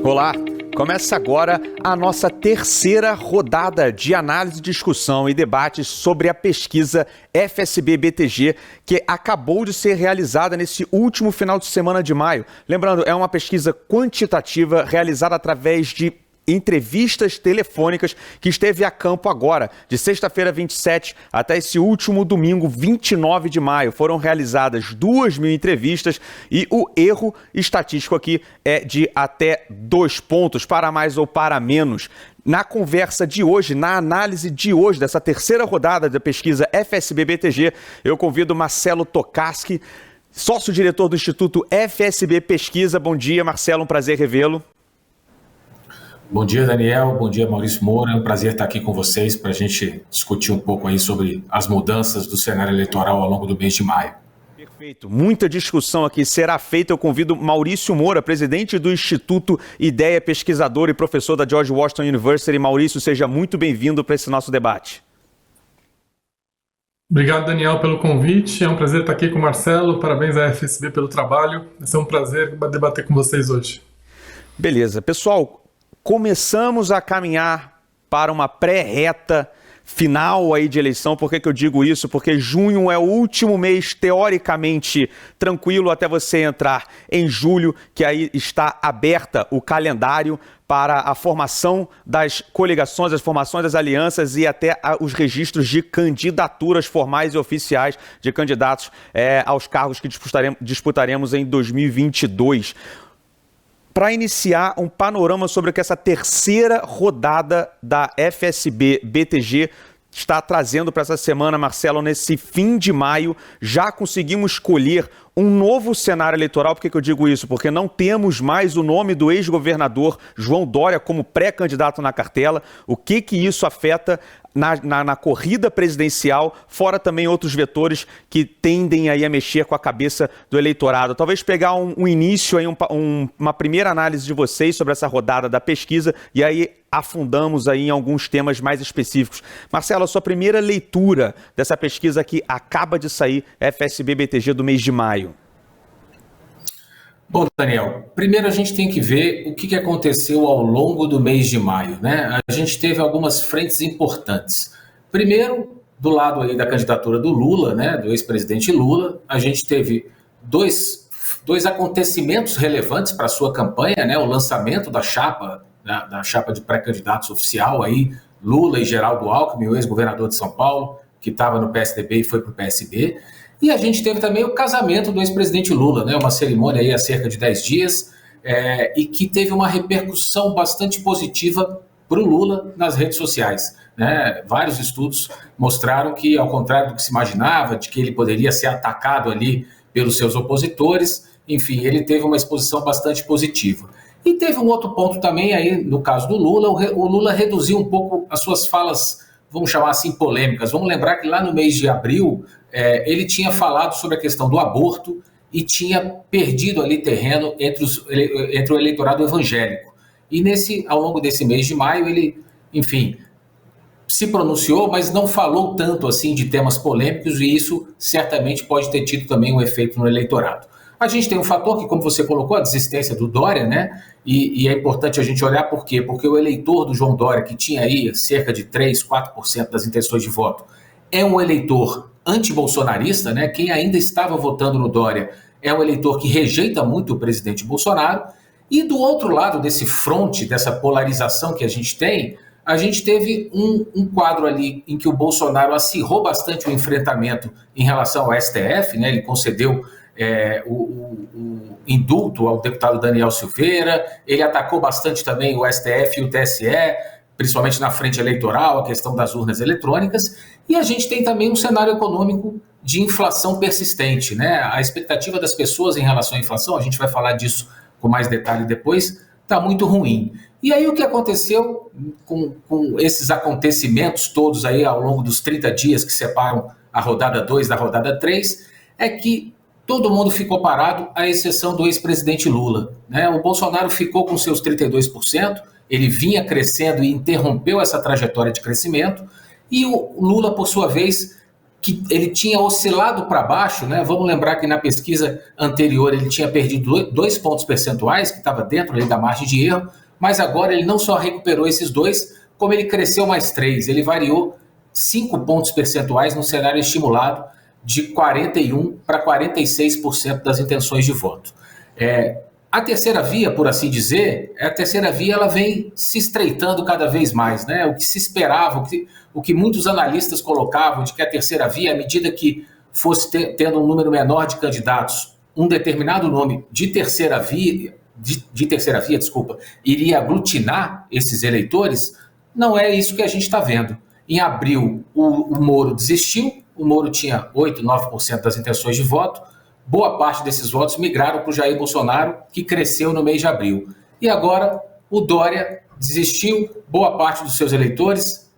Olá, começa agora a nossa terceira rodada de análise, discussão e debates sobre a pesquisa FSB-BTG, que acabou de ser realizada nesse último final de semana de maio. Lembrando, é uma pesquisa quantitativa realizada através de entrevistas telefônicas que esteve a campo agora, de sexta-feira 27 até esse último domingo 29 de maio. Foram realizadas 2.000 entrevistas e o erro estatístico aqui é de até 2 pontos, para mais ou para menos. Na conversa de hoje, na análise de hoje, dessa terceira rodada da pesquisa FSB-BTG, eu convido Marcelo Tokarski, sócio-diretor do Instituto FSB Pesquisa. Bom dia, Marcelo, um prazer revê-lo. Bom dia, Daniel. Bom dia, Maurício Moura. É um prazer estar aqui com vocês para a gente discutir um pouco aí sobre as mudanças do cenário eleitoral ao longo do mês de maio. Perfeito. Muita discussão aqui será feita. Eu convido Maurício Moura, presidente do Instituto Ideia, pesquisador e professor da George Washington University. Maurício, seja muito bem-vindo para esse nosso debate. Obrigado, Daniel, pelo convite. É um prazer estar aqui com o Marcelo. Parabéns à FSB pelo trabalho. Vai ser um prazer debater com vocês hoje. Beleza. Pessoal, começamos a caminhar para uma pré-reta final aí de eleição. Por que eu digo isso? Porque junho é o último mês teoricamente tranquilo até você entrar em julho, que aí está aberta o calendário para a formação das coligações, as formações das alianças e até os registros de candidaturas formais e oficiais de candidatos aos cargos que disputaremos em 2022. Para iniciar um panorama sobre o que essa terceira rodada da FSB-BTG está trazendo para essa semana, Marcelo, nesse fim de maio, já conseguimos escolher um novo cenário eleitoral. Por que eu digo isso? Porque não temos mais o nome do ex-governador João Dória como pré-candidato na cartela. O que isso afeta na corrida presidencial, fora também outros vetores que tendem aí a mexer com a cabeça do eleitorado. Talvez pegar um início, aí, uma primeira análise de vocês sobre essa rodada da pesquisa e aí afundamos aí em alguns temas mais específicos. Marcelo, a sua primeira leitura dessa pesquisa que acaba de sair, FSB-BTG do mês de maio. Bom, Daniel, primeiro a gente tem que ver o que aconteceu ao longo do mês de maio, né? A gente teve algumas frentes importantes. Primeiro, do lado aí da candidatura do Lula, né, do ex-presidente Lula, a gente teve dois acontecimentos relevantes para a sua campanha, né? O lançamento da chapa de pré-candidatos oficial aí, Lula e Geraldo Alckmin, o ex-governador de São Paulo, que estava no PSDB e foi para o PSB. E a gente teve também o casamento do ex-presidente Lula, né? Uma cerimônia aí há cerca de 10 dias, e que teve uma repercussão bastante positiva para o Lula nas redes sociais, né? Vários estudos mostraram que, ao contrário do que se imaginava, de que ele poderia ser atacado ali pelos seus opositores, enfim, ele teve uma exposição bastante positiva. E teve um outro ponto também aí, no caso do Lula, o Lula reduziu um pouco as suas falas, vamos chamar assim, polêmicas. Vamos lembrar que lá no mês de abril, ele tinha falado sobre a questão do aborto e tinha perdido ali terreno entre o eleitorado evangélico. E ao longo desse mês de maio, ele, enfim, se pronunciou, mas não falou tanto assim de temas polêmicos, e isso certamente pode ter tido também um efeito no eleitorado. A gente tem um fator que, como você colocou, a desistência do Dória, né? E é importante a gente olhar por quê? Porque o eleitor do João Dória, que tinha aí cerca de 3, 4% das intenções de voto, é um eleitor anti-bolsonarista, né? Quem ainda estava votando no Dória é um eleitor que rejeita muito o presidente Bolsonaro. E do outro lado desse fronte, dessa polarização que a gente teve um quadro ali em que o Bolsonaro acirrou bastante o enfrentamento em relação ao STF, né? Ele concedeu o indulto ao deputado Daniel Silveira, ele atacou bastante também o STF e o TSE, principalmente na frente eleitoral, a questão das urnas eletrônicas, e a gente tem também um cenário econômico de inflação persistente, né? A expectativa das pessoas em relação à inflação, a gente vai falar disso com mais detalhe depois, está muito ruim. E aí o que aconteceu com esses acontecimentos todos aí ao longo dos 30 dias que separam a rodada 2 da rodada 3, é que todo mundo ficou parado, à exceção do ex-presidente Lula, né? O Bolsonaro ficou com seus 32%, ele vinha crescendo e interrompeu essa trajetória de crescimento, e o Lula, por sua vez, que ele tinha oscilado para baixo, né? Vamos lembrar que na pesquisa anterior ele tinha perdido 2 pontos percentuais, que estava dentro ali da margem de erro, mas agora ele não só recuperou esses 2, como ele cresceu mais 3, ele variou 5 pontos percentuais no cenário estimulado de 41% para 46% das intenções de voto. A terceira via, por assim dizer, a terceira via ela vem se estreitando cada vez mais, né? O que se esperava, o que muitos analistas colocavam de que a terceira via, à medida que fosse tendo um número menor de candidatos, um determinado nome de terceira via, iria aglutinar esses eleitores, não é isso que a gente está vendo. Em abril, o Moro desistiu, o Moro tinha 8%, 9% das intenções de voto, boa parte desses votos migraram para o Jair Bolsonaro, que cresceu no mês de abril. E agora o Dória desistiu, boa parte dos seus eleitores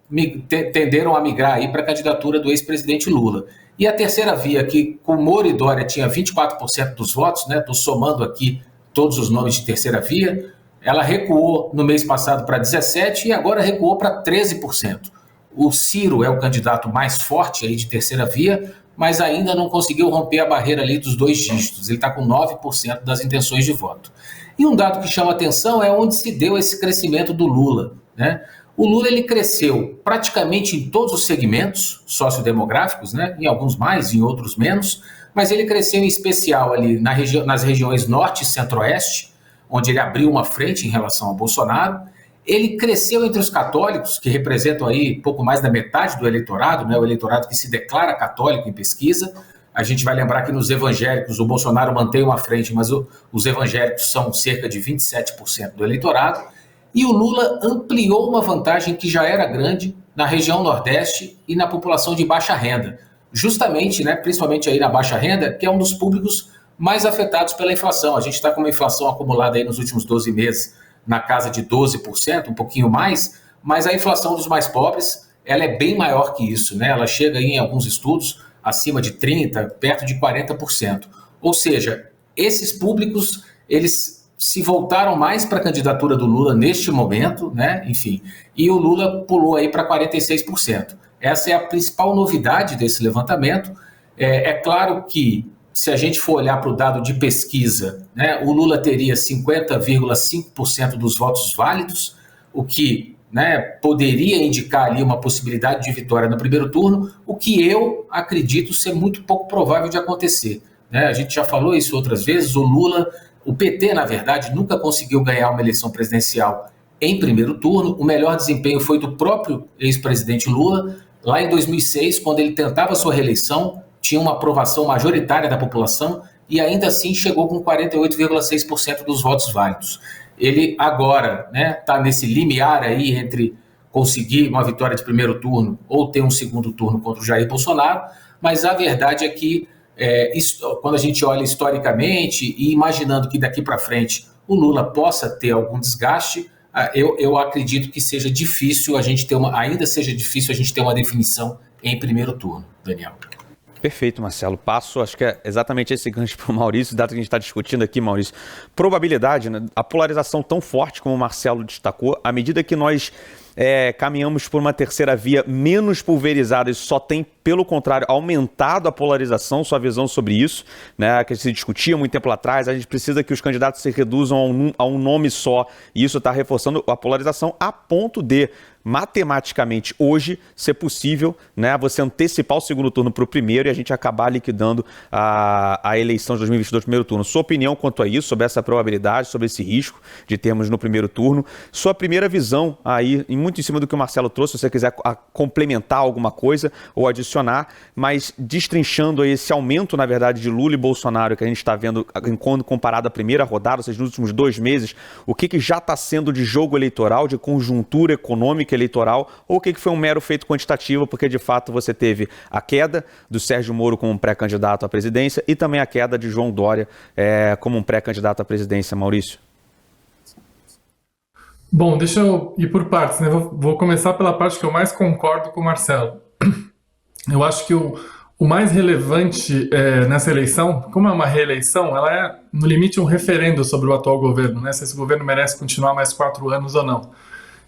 tenderam a migrar para a candidatura do ex-presidente Lula. E a terceira via, que com Moro e Dória tinha 24% dos votos, né? Estou somando aqui todos os nomes de terceira via, ela recuou no mês passado para 17% e agora recuou para 13%. O Ciro é o candidato mais forte aí de terceira via, mas ainda não conseguiu romper a barreira ali dos 2 dígitos. Ele está com 9% das intenções de voto. E um dado que chama atenção é onde se deu esse crescimento do Lula, né? O Lula ele cresceu praticamente em todos os segmentos sociodemográficos, né? Em alguns mais, em outros menos, mas ele cresceu em especial ali nas regiões norte e centro-oeste, onde ele abriu uma frente em relação ao Bolsonaro. Ele cresceu entre os católicos, que representam aí pouco mais da metade do eleitorado, né? O eleitorado que se declara católico em pesquisa. A gente vai lembrar que nos evangélicos o Bolsonaro mantém uma frente, mas os evangélicos são cerca de 27% do eleitorado. E o Lula ampliou uma vantagem que já era grande na região Nordeste e na população de baixa renda. Justamente, né, principalmente aí na baixa renda, que é um dos públicos mais afetados pela inflação. A gente está com uma inflação acumulada aí nos últimos 12 meses na casa de 12%, um pouquinho mais, mas a inflação dos mais pobres, ela é bem maior que isso, né? Ela chega aí, em alguns estudos acima de 30%, perto de 40%. Ou seja, esses públicos, eles se voltaram mais para a candidatura do Lula neste momento, né? Enfim, e o Lula pulou aí para 46%. Essa é a principal novidade desse levantamento. É claro que, se a gente for olhar para o dado de pesquisa, né, o Lula teria 50,5% dos votos válidos, o que, né, poderia indicar ali uma possibilidade de vitória no primeiro turno, o que eu acredito ser muito pouco provável de acontecer, né? A gente já falou isso outras vezes, o PT, na verdade, nunca conseguiu ganhar uma eleição presidencial em primeiro turno. O melhor desempenho foi do próprio ex-presidente Lula, lá em 2006, quando ele tentava sua reeleição, tinha uma aprovação majoritária da população e ainda assim chegou com 48,6% dos votos válidos. Ele agora, né, está nesse limiar aí entre conseguir uma vitória de primeiro turno ou ter um segundo turno contra o Jair Bolsonaro, mas a verdade é que quando a gente olha historicamente e imaginando que daqui para frente o Lula possa ter algum desgaste, eu acredito que seja difícil ainda seja difícil a gente ter uma definição em primeiro turno, Daniel. Perfeito, Marcelo. Acho que é exatamente esse gancho para o Maurício, dado que a gente está discutindo aqui, Maurício. Probabilidade, né? A polarização tão forte como o Marcelo destacou, à medida que nós caminhamos por uma terceira via menos pulverizada, isso só tem, pelo contrário, aumentado a polarização, sua visão sobre isso, né, que se discutia muito tempo lá atrás. A gente precisa que os candidatos se reduzam a um nome só, e isso está reforçando a polarização a ponto de, matematicamente, hoje, ser possível, né, você antecipar o segundo turno para o primeiro e a gente acabar liquidando a eleição de 2022 no primeiro turno. Sua opinião quanto a isso, sobre essa probabilidade, sobre esse risco de termos no primeiro turno, sua primeira visão aí, muito em cima do que o Marcelo trouxe, se você quiser complementar alguma coisa ou adicionar, mas destrinchando aí esse aumento, na verdade, de Lula e Bolsonaro que a gente está vendo quando comparado à primeira rodada, ou seja, nos últimos 2 meses, o que já está sendo de jogo eleitoral, de conjuntura econômica eleitoral, ou o que foi um mero feito quantitativo, porque de fato você teve a queda do Sérgio Moro como pré-candidato à presidência e também a queda de João Dória como um pré-candidato à presidência, Maurício. Bom, deixa eu ir por partes, né? Vou começar pela parte que eu mais concordo com o Marcelo. Eu acho que o mais relevante nessa eleição, como é uma reeleição, ela é, no limite, um referendo sobre o atual governo, né? Se esse governo merece continuar mais 4 anos ou não.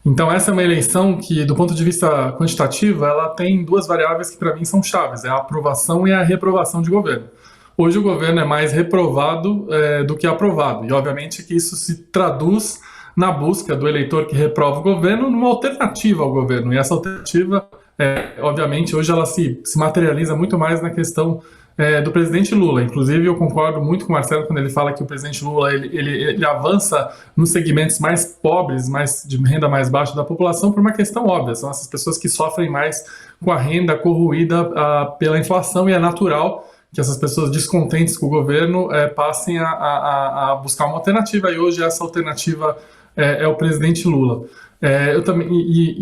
Então essa é uma eleição que, do ponto de vista quantitativo, ela tem duas variáveis que para mim são chaves, é a aprovação e a reprovação de governo. Hoje o governo é mais reprovado do que aprovado, e obviamente que isso se traduz na busca do eleitor que reprova o governo numa alternativa ao governo, e essa alternativa, obviamente, hoje ela se materializa muito mais na questão do presidente Lula. Inclusive, eu concordo muito com o Marcelo quando ele fala que o presidente Lula ele avança nos segmentos mais pobres, de renda mais baixa da população, por uma questão óbvia. São essas pessoas que sofrem mais com a renda corroída pela inflação, e é natural que essas pessoas descontentes com o governo passem a buscar uma alternativa, e hoje essa alternativa é o presidente Lula. Eu também,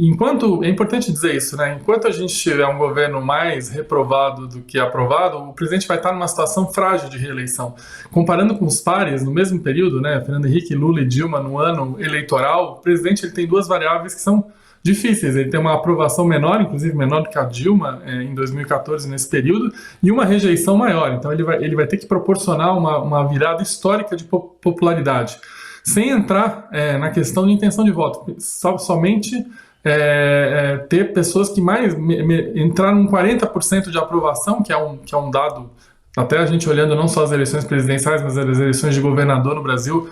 enquanto é importante dizer isso, né? Enquanto a gente tiver um governo mais reprovado do que aprovado, o presidente vai estar numa situação frágil de reeleição. Comparando com os pares, no mesmo período, né? Fernando Henrique, Lula e Dilma, no ano eleitoral, o presidente ele tem duas variáveis que são difíceis. Ele tem uma aprovação menor, inclusive menor do que a Dilma em 2014, nesse período, e uma rejeição maior. Então ele vai ter que proporcionar uma virada histórica de popularidade. Sem entrar na questão de intenção de voto, somente ter pessoas que entraram em 40% de aprovação, que é um dado, até a gente olhando não só as eleições presidenciais, mas as eleições de governador no Brasil,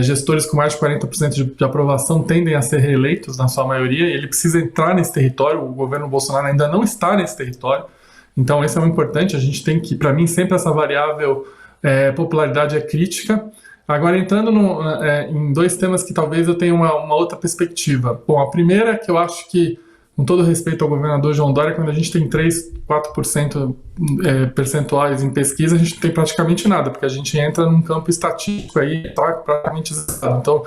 gestores com mais de 40% de aprovação tendem a ser reeleitos na sua maioria, e ele precisa entrar nesse território. O governo Bolsonaro ainda não está nesse território, então esse é o importante. A gente tem que, para mim, sempre essa variável popularidade é crítica. Agora, entrando em dois temas que talvez eu tenha uma outra perspectiva. Bom, a primeira é que eu acho que, com todo respeito ao governador João Dória, quando a gente tem 3, 4% percentuais em pesquisa, a gente não tem praticamente nada, porque a gente entra num campo estatístico aí, tá praticamente zero. Então,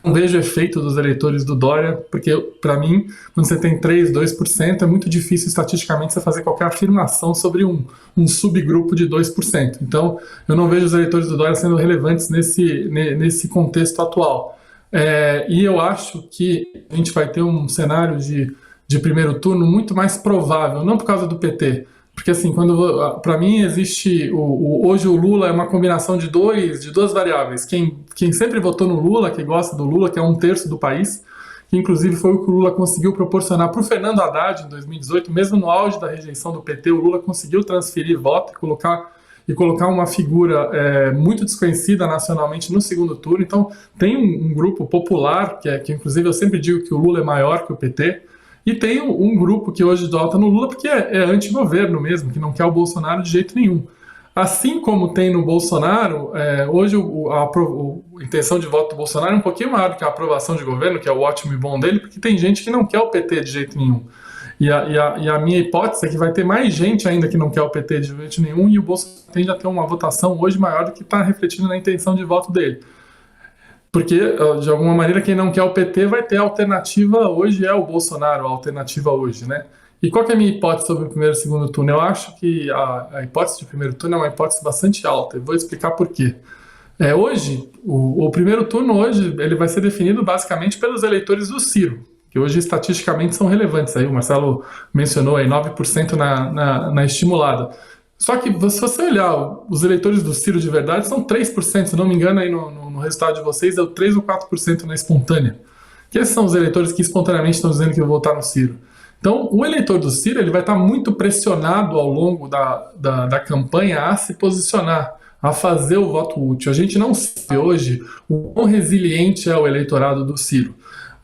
não vejo efeito dos eleitores do Dória, porque, para mim, quando você tem 3, 2%, é muito difícil estatisticamente você fazer qualquer afirmação sobre um subgrupo de 2%. Então, eu não vejo os eleitores do Dória sendo relevantes nesse contexto atual. E eu acho que a gente vai ter um cenário de primeiro turno muito mais provável, não por causa do PT, porque assim, para mim existe hoje o Lula é uma combinação de duas variáveis. Quem sempre votou no Lula, que gosta do Lula, que é 1/3 do país, que inclusive foi o que o Lula conseguiu proporcionar para o Fernando Haddad em 2018, mesmo no auge da rejeição do PT, o Lula conseguiu transferir voto e colocar uma figura muito desconhecida nacionalmente no segundo turno. Então tem um grupo popular, que inclusive eu sempre digo que o Lula é maior que o PT, e tem um grupo que hoje vota no Lula porque é anti-governo mesmo, que não quer o Bolsonaro de jeito nenhum. Assim como tem no Bolsonaro, hoje a intenção de voto do Bolsonaro é um pouquinho maior do que a aprovação de governo, que é o ótimo e bom dele, porque tem gente que não quer o PT de jeito nenhum. E a minha hipótese é que vai ter mais gente ainda que não quer o PT de jeito nenhum, e o Bolsonaro tende a ter uma votação hoje maior do que está refletindo na intenção de voto dele. Porque, de alguma maneira, quem não quer o PT vai ter a alternativa hoje, é o Bolsonaro, a alternativa hoje, né? E qual que é a minha hipótese sobre o primeiro e segundo turno? Eu acho que a hipótese de primeiro turno é uma hipótese bastante alta, e vou explicar por quê. Hoje, o primeiro turno hoje, ele vai ser definido basicamente pelos eleitores do Ciro, que hoje estatisticamente são relevantes. Aí o Marcelo mencionou aí 9% na estimulada. Só que se você olhar os eleitores do Ciro de verdade, são 3%, se não me engano, aí no resultado de vocês, é o 3 ou 4% na espontânea. Que esses são os eleitores que espontaneamente estão dizendo que vão votar no Ciro. Então, o eleitor do Ciro ele vai estar muito pressionado ao longo da campanha a se posicionar, a fazer o voto útil. A gente não sabe hoje o quão resiliente é o eleitorado do Ciro.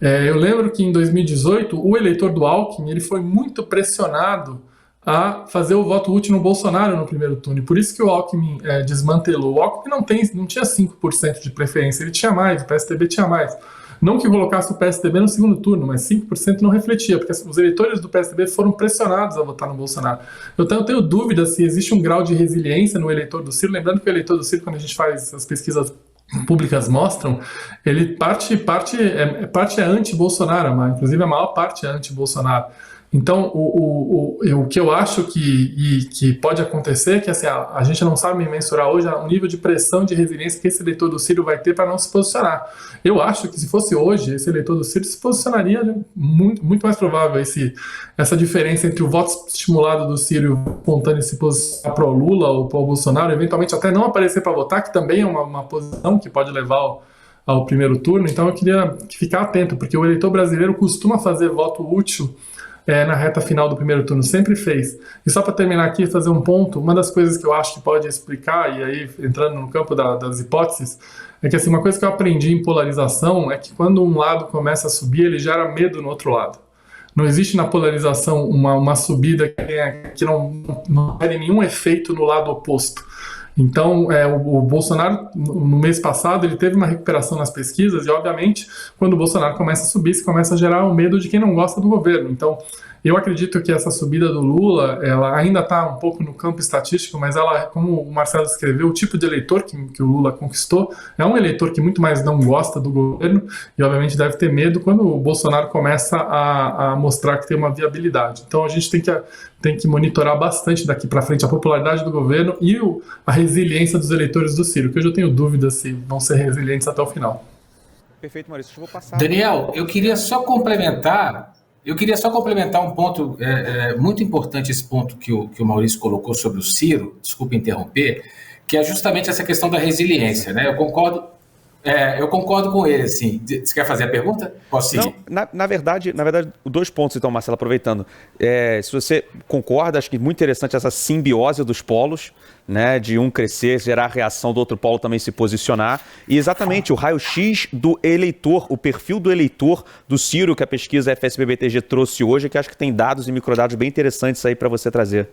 Eu lembro que em 2018, o eleitor do Alckmin ele foi muito pressionado a fazer o voto útil no Bolsonaro no primeiro turno. E por isso que o Alckmin desmantelou. O Alckmin não tinha 5% de preferência, ele tinha mais, o PSDB tinha mais. Não que colocasse o PSDB no segundo turno, mas 5% não refletia, porque os eleitores do PSDB foram pressionados a votar no Bolsonaro. Então eu tenho dúvida se existe um grau de resiliência no eleitor do Ciro. Lembrando que o eleitor do Ciro, quando a gente faz as pesquisas públicas mostram, ele parte é anti-Bolsonaro, mas inclusive a maior parte é anti-Bolsonaro. Então, o que eu acho que pode acontecer é que assim, a gente não sabe mensurar hoje o nível de pressão e de resiliência que esse eleitor do Ciro vai ter para não se posicionar. Eu acho que se fosse hoje, esse eleitor do Ciro se posicionaria muito, muito mais provável essa diferença entre o voto estimulado do Ciro e o espontâneo se posicionar para o Lula ou para o Bolsonaro, eventualmente até não aparecer para votar, que também é uma posição que pode levar ao primeiro turno, então eu queria ficar atento, porque o eleitor brasileiro costuma fazer voto útil na reta final do primeiro turno, sempre fez. E só para terminar aqui, fazer um ponto, uma das coisas que eu acho que pode explicar, e aí entrando no campo das hipóteses, é que assim, uma coisa que eu aprendi em polarização é que quando um lado começa a subir, ele gera medo no outro lado. Não existe na polarização uma subida que não gere nenhum efeito no lado oposto. Então, o Bolsonaro, no mês passado, ele teve uma recuperação nas pesquisas e, obviamente, quando o Bolsonaro começa a subir, isso começa a gerar o medo de quem não gosta do governo. Então, eu acredito que essa subida do Lula, ela ainda está um pouco no campo estatístico, mas ela, como o Marcelo escreveu, o tipo de eleitor que o Lula conquistou é um eleitor que muito mais não gosta do governo e, obviamente, deve ter medo quando o Bolsonaro começa a mostrar que tem uma viabilidade. Então, a gente tem que monitorar bastante daqui para frente a popularidade do governo e a resiliência dos eleitores do Ciro, que hoje eu tenho dúvidas se vão ser resilientes até o final. Perfeito, Maurício. Eu vou passar. Daniel, eu queria só complementar um ponto, muito importante esse ponto que o Maurício colocou sobre o Ciro, desculpe interromper, que é justamente essa questão da resiliência, né? Eu concordo com ele, assim. Você quer fazer a pergunta? Posso seguir? Não, na verdade, 2 pontos, então, Marcelo, aproveitando. Se você concorda, acho que muito interessante essa simbiose dos polos, né, de um crescer, gerar reação do outro polo também se posicionar. E exatamente o raio-x do eleitor, o perfil do eleitor do Ciro, que a pesquisa FSB-BTG trouxe hoje, que acho que tem dados e microdados bem interessantes aí para você trazer.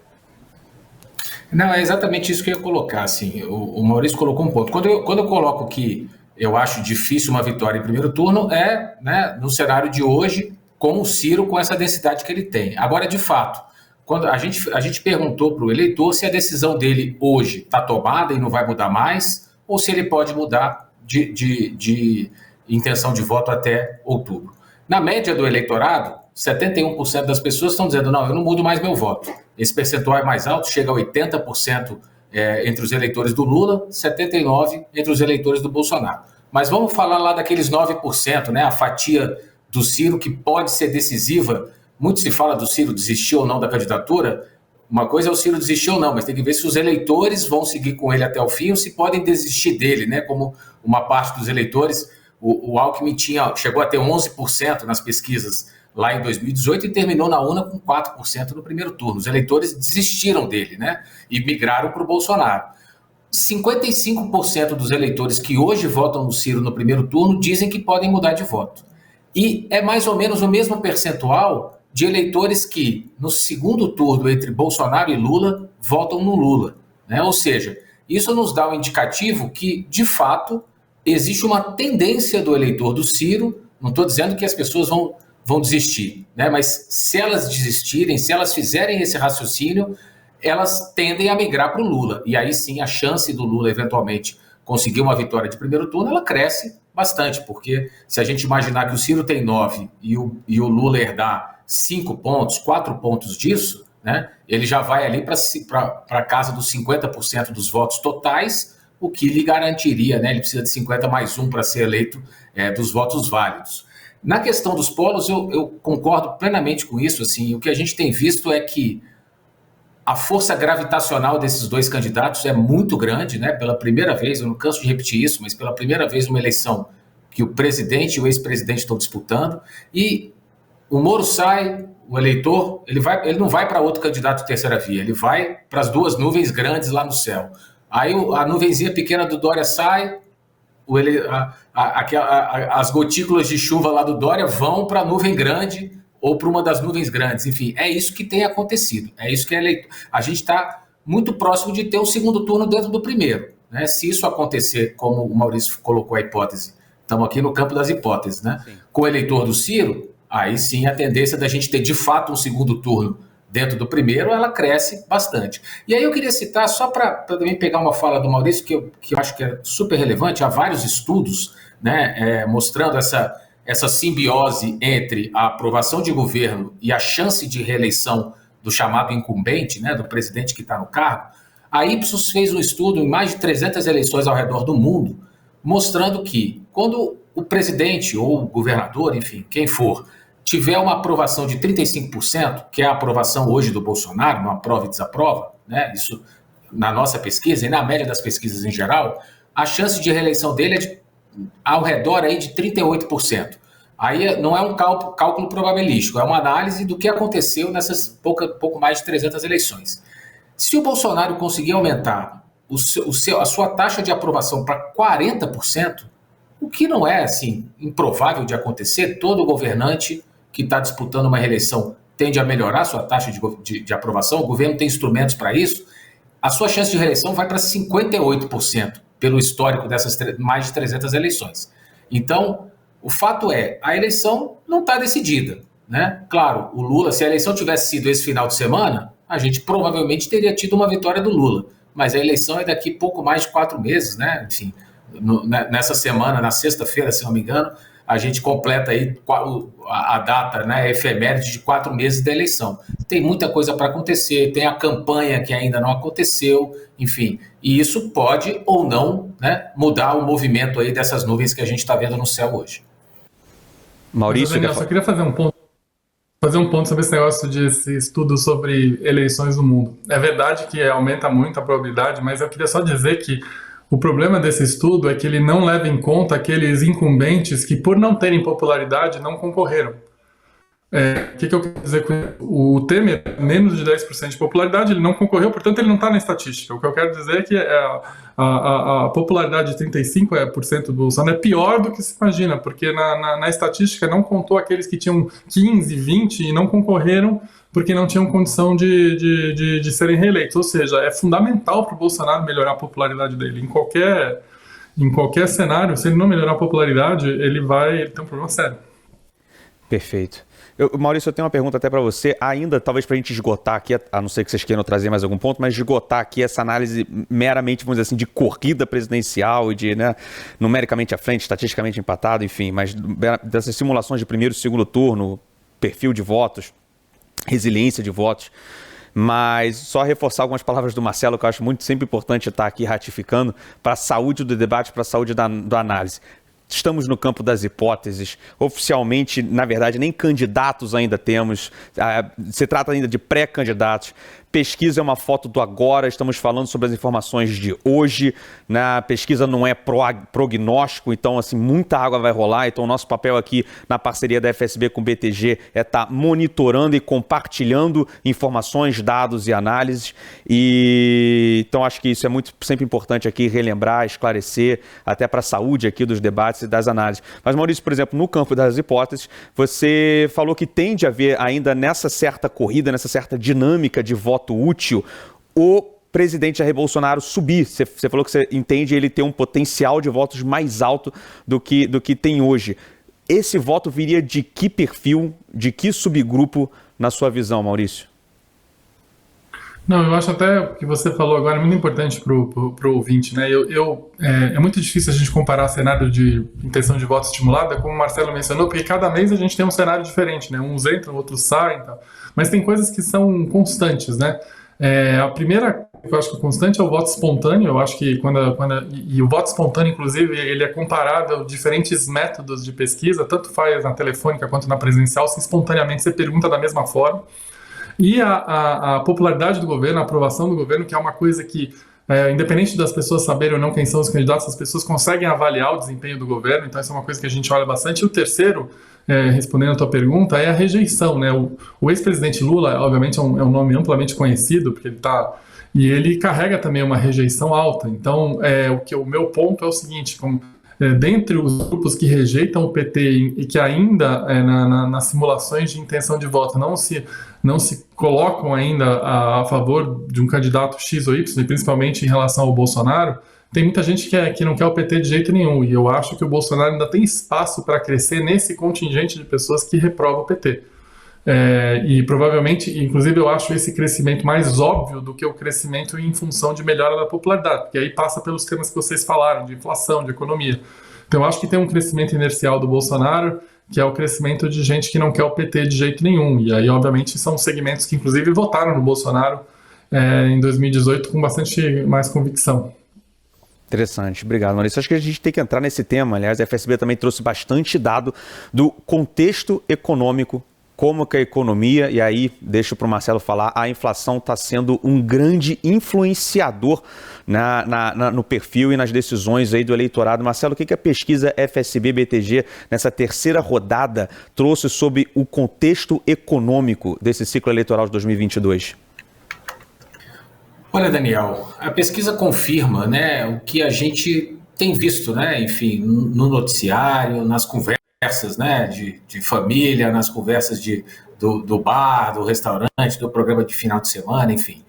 Não, é exatamente isso que eu ia colocar, assim. O Maurício colocou um ponto. Quando eu coloco que eu acho difícil uma vitória em primeiro turno, né, no cenário de hoje, com o Ciro, com essa densidade que ele tem. Agora, de fato, quando a gente perguntou para o eleitor se a decisão dele hoje está tomada e não vai mudar mais, ou se ele pode mudar de intenção de voto até outubro. Na média do eleitorado, 71% das pessoas estão dizendo, não, eu não mudo mais meu voto. Esse percentual é mais alto, chega a 80% entre os eleitores do Lula, 79% entre os eleitores do Bolsonaro. Mas vamos falar lá daqueles 9%, né, a fatia do Ciro que pode ser decisiva. Muito se fala do Ciro desistir ou não da candidatura. Uma coisa é o Ciro desistir ou não, mas tem que ver se os eleitores vão seguir com ele até o fim ou se podem desistir dele, né? Como uma parte dos eleitores, o Alckmin chegou a ter 11% nas pesquisas lá em 2018 e terminou na urna com 4% no primeiro turno. Os eleitores desistiram dele, né? E migraram para o Bolsonaro. 55% dos eleitores que hoje votam no Ciro no primeiro turno dizem que podem mudar de voto. E é mais ou menos o mesmo percentual de eleitores que, no segundo turno entre Bolsonaro e Lula, votam no Lula, né? Ou seja, isso nos dá um indicativo que, de fato, existe uma tendência do eleitor do Ciro, não estou dizendo que as pessoas vão desistir, né? Mas se elas desistirem, se elas fizerem esse raciocínio, elas tendem a migrar para o Lula. E aí sim, a chance do Lula, eventualmente, conseguir uma vitória de primeiro turno, ela cresce bastante, porque se a gente imaginar que o Ciro tem 9 e o Lula herdar 5 pontos, 4 pontos disso, né, ele já vai ali para a casa dos 50% dos votos totais, o que lhe garantiria, né, ele precisa de 50 mais 1 para ser eleito dos votos válidos. Na questão dos polos, eu concordo plenamente com isso. Assim, o que a gente tem visto é que a força gravitacional desses dois candidatos é muito grande, né? Pela primeira vez, eu não canso de repetir isso, mas pela primeira vez numa eleição que o presidente e o ex-presidente estão disputando, e o Moro sai, o eleitor, ele não vai para outro candidato de terceira via, ele vai para as duas nuvens grandes lá no céu. Aí a nuvenzinha pequena do Dória sai, as gotículas de chuva lá do Dória vão para a nuvem grande ou para uma das nuvens grandes. Enfim, é isso que tem acontecido. É isso que a gente está muito próximo de ter um segundo turno dentro do primeiro, né? Se isso acontecer, como o Maurício colocou a hipótese, estamos aqui no campo das hipóteses, né? Sim. Com o eleitor do Ciro, aí sim a tendência da gente ter de fato um segundo turno dentro do primeiro, ela cresce bastante. E aí eu queria citar, só para também pegar uma fala do Maurício, que eu acho que é super relevante, há vários estudos, né, mostrando essa simbiose entre a aprovação de governo e a chance de reeleição do chamado incumbente, né, do presidente que está no cargo. A Ipsos fez um estudo em mais de 300 eleições ao redor do mundo, mostrando que quando o presidente ou o governador, enfim, quem for, tiver uma aprovação de 35%, que é a aprovação hoje do Bolsonaro, não aprova e desaprova, né, isso na nossa pesquisa e na média das pesquisas em geral, a chance de reeleição dele é de ao redor aí de 38%. Aí não é um cálculo probabilístico, é uma análise do que aconteceu nessas pouco mais de 300 eleições. Se o Bolsonaro conseguir aumentar a sua taxa de aprovação para 40%, o que não é assim improvável de acontecer, todo governante que está disputando uma reeleição tende a melhorar a sua taxa de aprovação, o governo tem instrumentos para isso, a sua chance de reeleição vai para 58%, pelo histórico dessas mais de 300 eleições. Então, o fato é, a eleição não está decidida, né? Claro, o Lula, se a eleição tivesse sido esse final de semana, a gente provavelmente teria tido uma vitória do Lula, mas a eleição é daqui pouco mais de 4 meses, né? Enfim, nessa semana, na sexta-feira, se não me engano, a gente completa aí a data, né, efeméride de 4 meses da eleição. Tem muita coisa para acontecer, tem a campanha que ainda não aconteceu, enfim, e isso pode ou não, né, mudar o movimento aí dessas nuvens que a gente está vendo no céu hoje. Maurício, Daniel, só queria fazer um ponto sobre esse negócio desse estudo sobre eleições no mundo. É verdade que aumenta muito a probabilidade, mas eu queria só dizer que o problema desse estudo é que ele não leva em conta aqueles incumbentes que, por não terem popularidade, não concorreram. O que eu quero dizer com isso? O Temer, menos de 10% de popularidade, ele não concorreu, portanto ele não está na estatística. O que eu quero dizer é que a popularidade de 35% do Bolsonaro é pior do que se imagina, porque na estatística não contou aqueles que tinham 15, 20 e não concorreram porque não tinham condição de serem reeleitos. Ou seja, é fundamental para o Bolsonaro melhorar a popularidade dele. Em qualquer cenário, se ele não melhorar a popularidade, ele tem um problema sério. Perfeito. Maurício, eu tenho uma pergunta até para você, ainda talvez para a gente esgotar aqui, a não ser que vocês queiram trazer mais algum ponto, mas esgotar aqui essa análise meramente, vamos dizer assim, de corrida presidencial e de, né, numericamente à frente, estatisticamente empatado, enfim, mas dessas simulações de primeiro e segundo turno, perfil de votos, resiliência de votos, mas só reforçar algumas palavras do Marcelo, que eu acho sempre importante estar aqui ratificando, para a saúde do debate, para a saúde da análise. Estamos no campo das hipóteses. Oficialmente, na verdade, nem candidatos ainda temos. Se trata ainda de pré-candidatos. Pesquisa é uma foto do agora, estamos falando sobre as informações de hoje, né? A pesquisa não é prognóstico, então assim, muita água vai rolar, então o nosso papel aqui na parceria da FSB com o BTG é estar monitorando e compartilhando informações, dados e análises, e então acho que isso é sempre importante aqui relembrar, esclarecer, até para a saúde aqui dos debates e das análises. Mas Maurício, por exemplo, no campo das hipóteses, você falou que tende a haver ainda nessa certa corrida, nessa certa dinâmica de voto útil, o presidente Jair Bolsonaro subir. Você falou que você entende ele ter um potencial de votos mais alto do que tem hoje. Esse voto viria de que perfil, de que subgrupo na sua visão, Maurício? Não, eu acho até o que você falou agora é muito importante para o ouvinte, né? É muito difícil a gente comparar cenário de intenção de voto estimulada, como o Marcelo mencionou, porque cada mês a gente tem um cenário diferente, né? Uns entram, outros saem e tal. Mas tem coisas que são constantes, né? A primeira que eu acho que é constante é o voto espontâneo. Eu acho que e o voto espontâneo, inclusive, ele é comparável a diferentes métodos de pesquisa, tanto faz na telefônica quanto na presencial, se espontaneamente você pergunta da mesma forma. E a popularidade do governo, a aprovação do governo, que é uma coisa que, independente das pessoas saberem ou não quem são os candidatos, as pessoas conseguem avaliar o desempenho do governo, então isso é uma coisa que a gente olha bastante. E o terceiro, respondendo a tua pergunta, é a rejeição, né? O ex-presidente Lula, obviamente, é um nome amplamente conhecido, porque ele carrega também uma rejeição alta. Então, o meu ponto é o seguinte, dentre os grupos que rejeitam o PT e que ainda, nas simulações de intenção de voto, não se colocam ainda a favor de um candidato X ou Y, e principalmente em relação ao Bolsonaro, tem muita gente que não quer o PT de jeito nenhum, e eu acho que o Bolsonaro ainda tem espaço para crescer nesse contingente de pessoas que reprovam o PT. E provavelmente, inclusive eu acho esse crescimento mais óbvio do que o crescimento em função de melhora da popularidade, porque aí passa pelos temas que vocês falaram, de inflação, de economia. Então eu acho que tem um crescimento inercial do Bolsonaro, que é o crescimento de gente que não quer o PT de jeito nenhum, e aí obviamente são segmentos que inclusive votaram no Bolsonaro em 2018 com bastante mais convicção. Interessante, obrigado, Maurício. Acho que a gente tem que entrar nesse tema. Aliás, a FSB também trouxe bastante dado do contexto econômico como que a economia, e aí deixo para o Marcelo falar, a inflação está sendo um grande influenciador no perfil e nas decisões aí do eleitorado. Marcelo, o que a pesquisa FSB-BTG nessa terceira rodada trouxe sobre o contexto econômico desse ciclo eleitoral de 2022? Olha, Daniel, a pesquisa confirma, né, o que a gente tem visto, né, enfim, no noticiário, nas conversas, né, de família, nas conversas do bar, do restaurante, do programa de final de semana, enfim.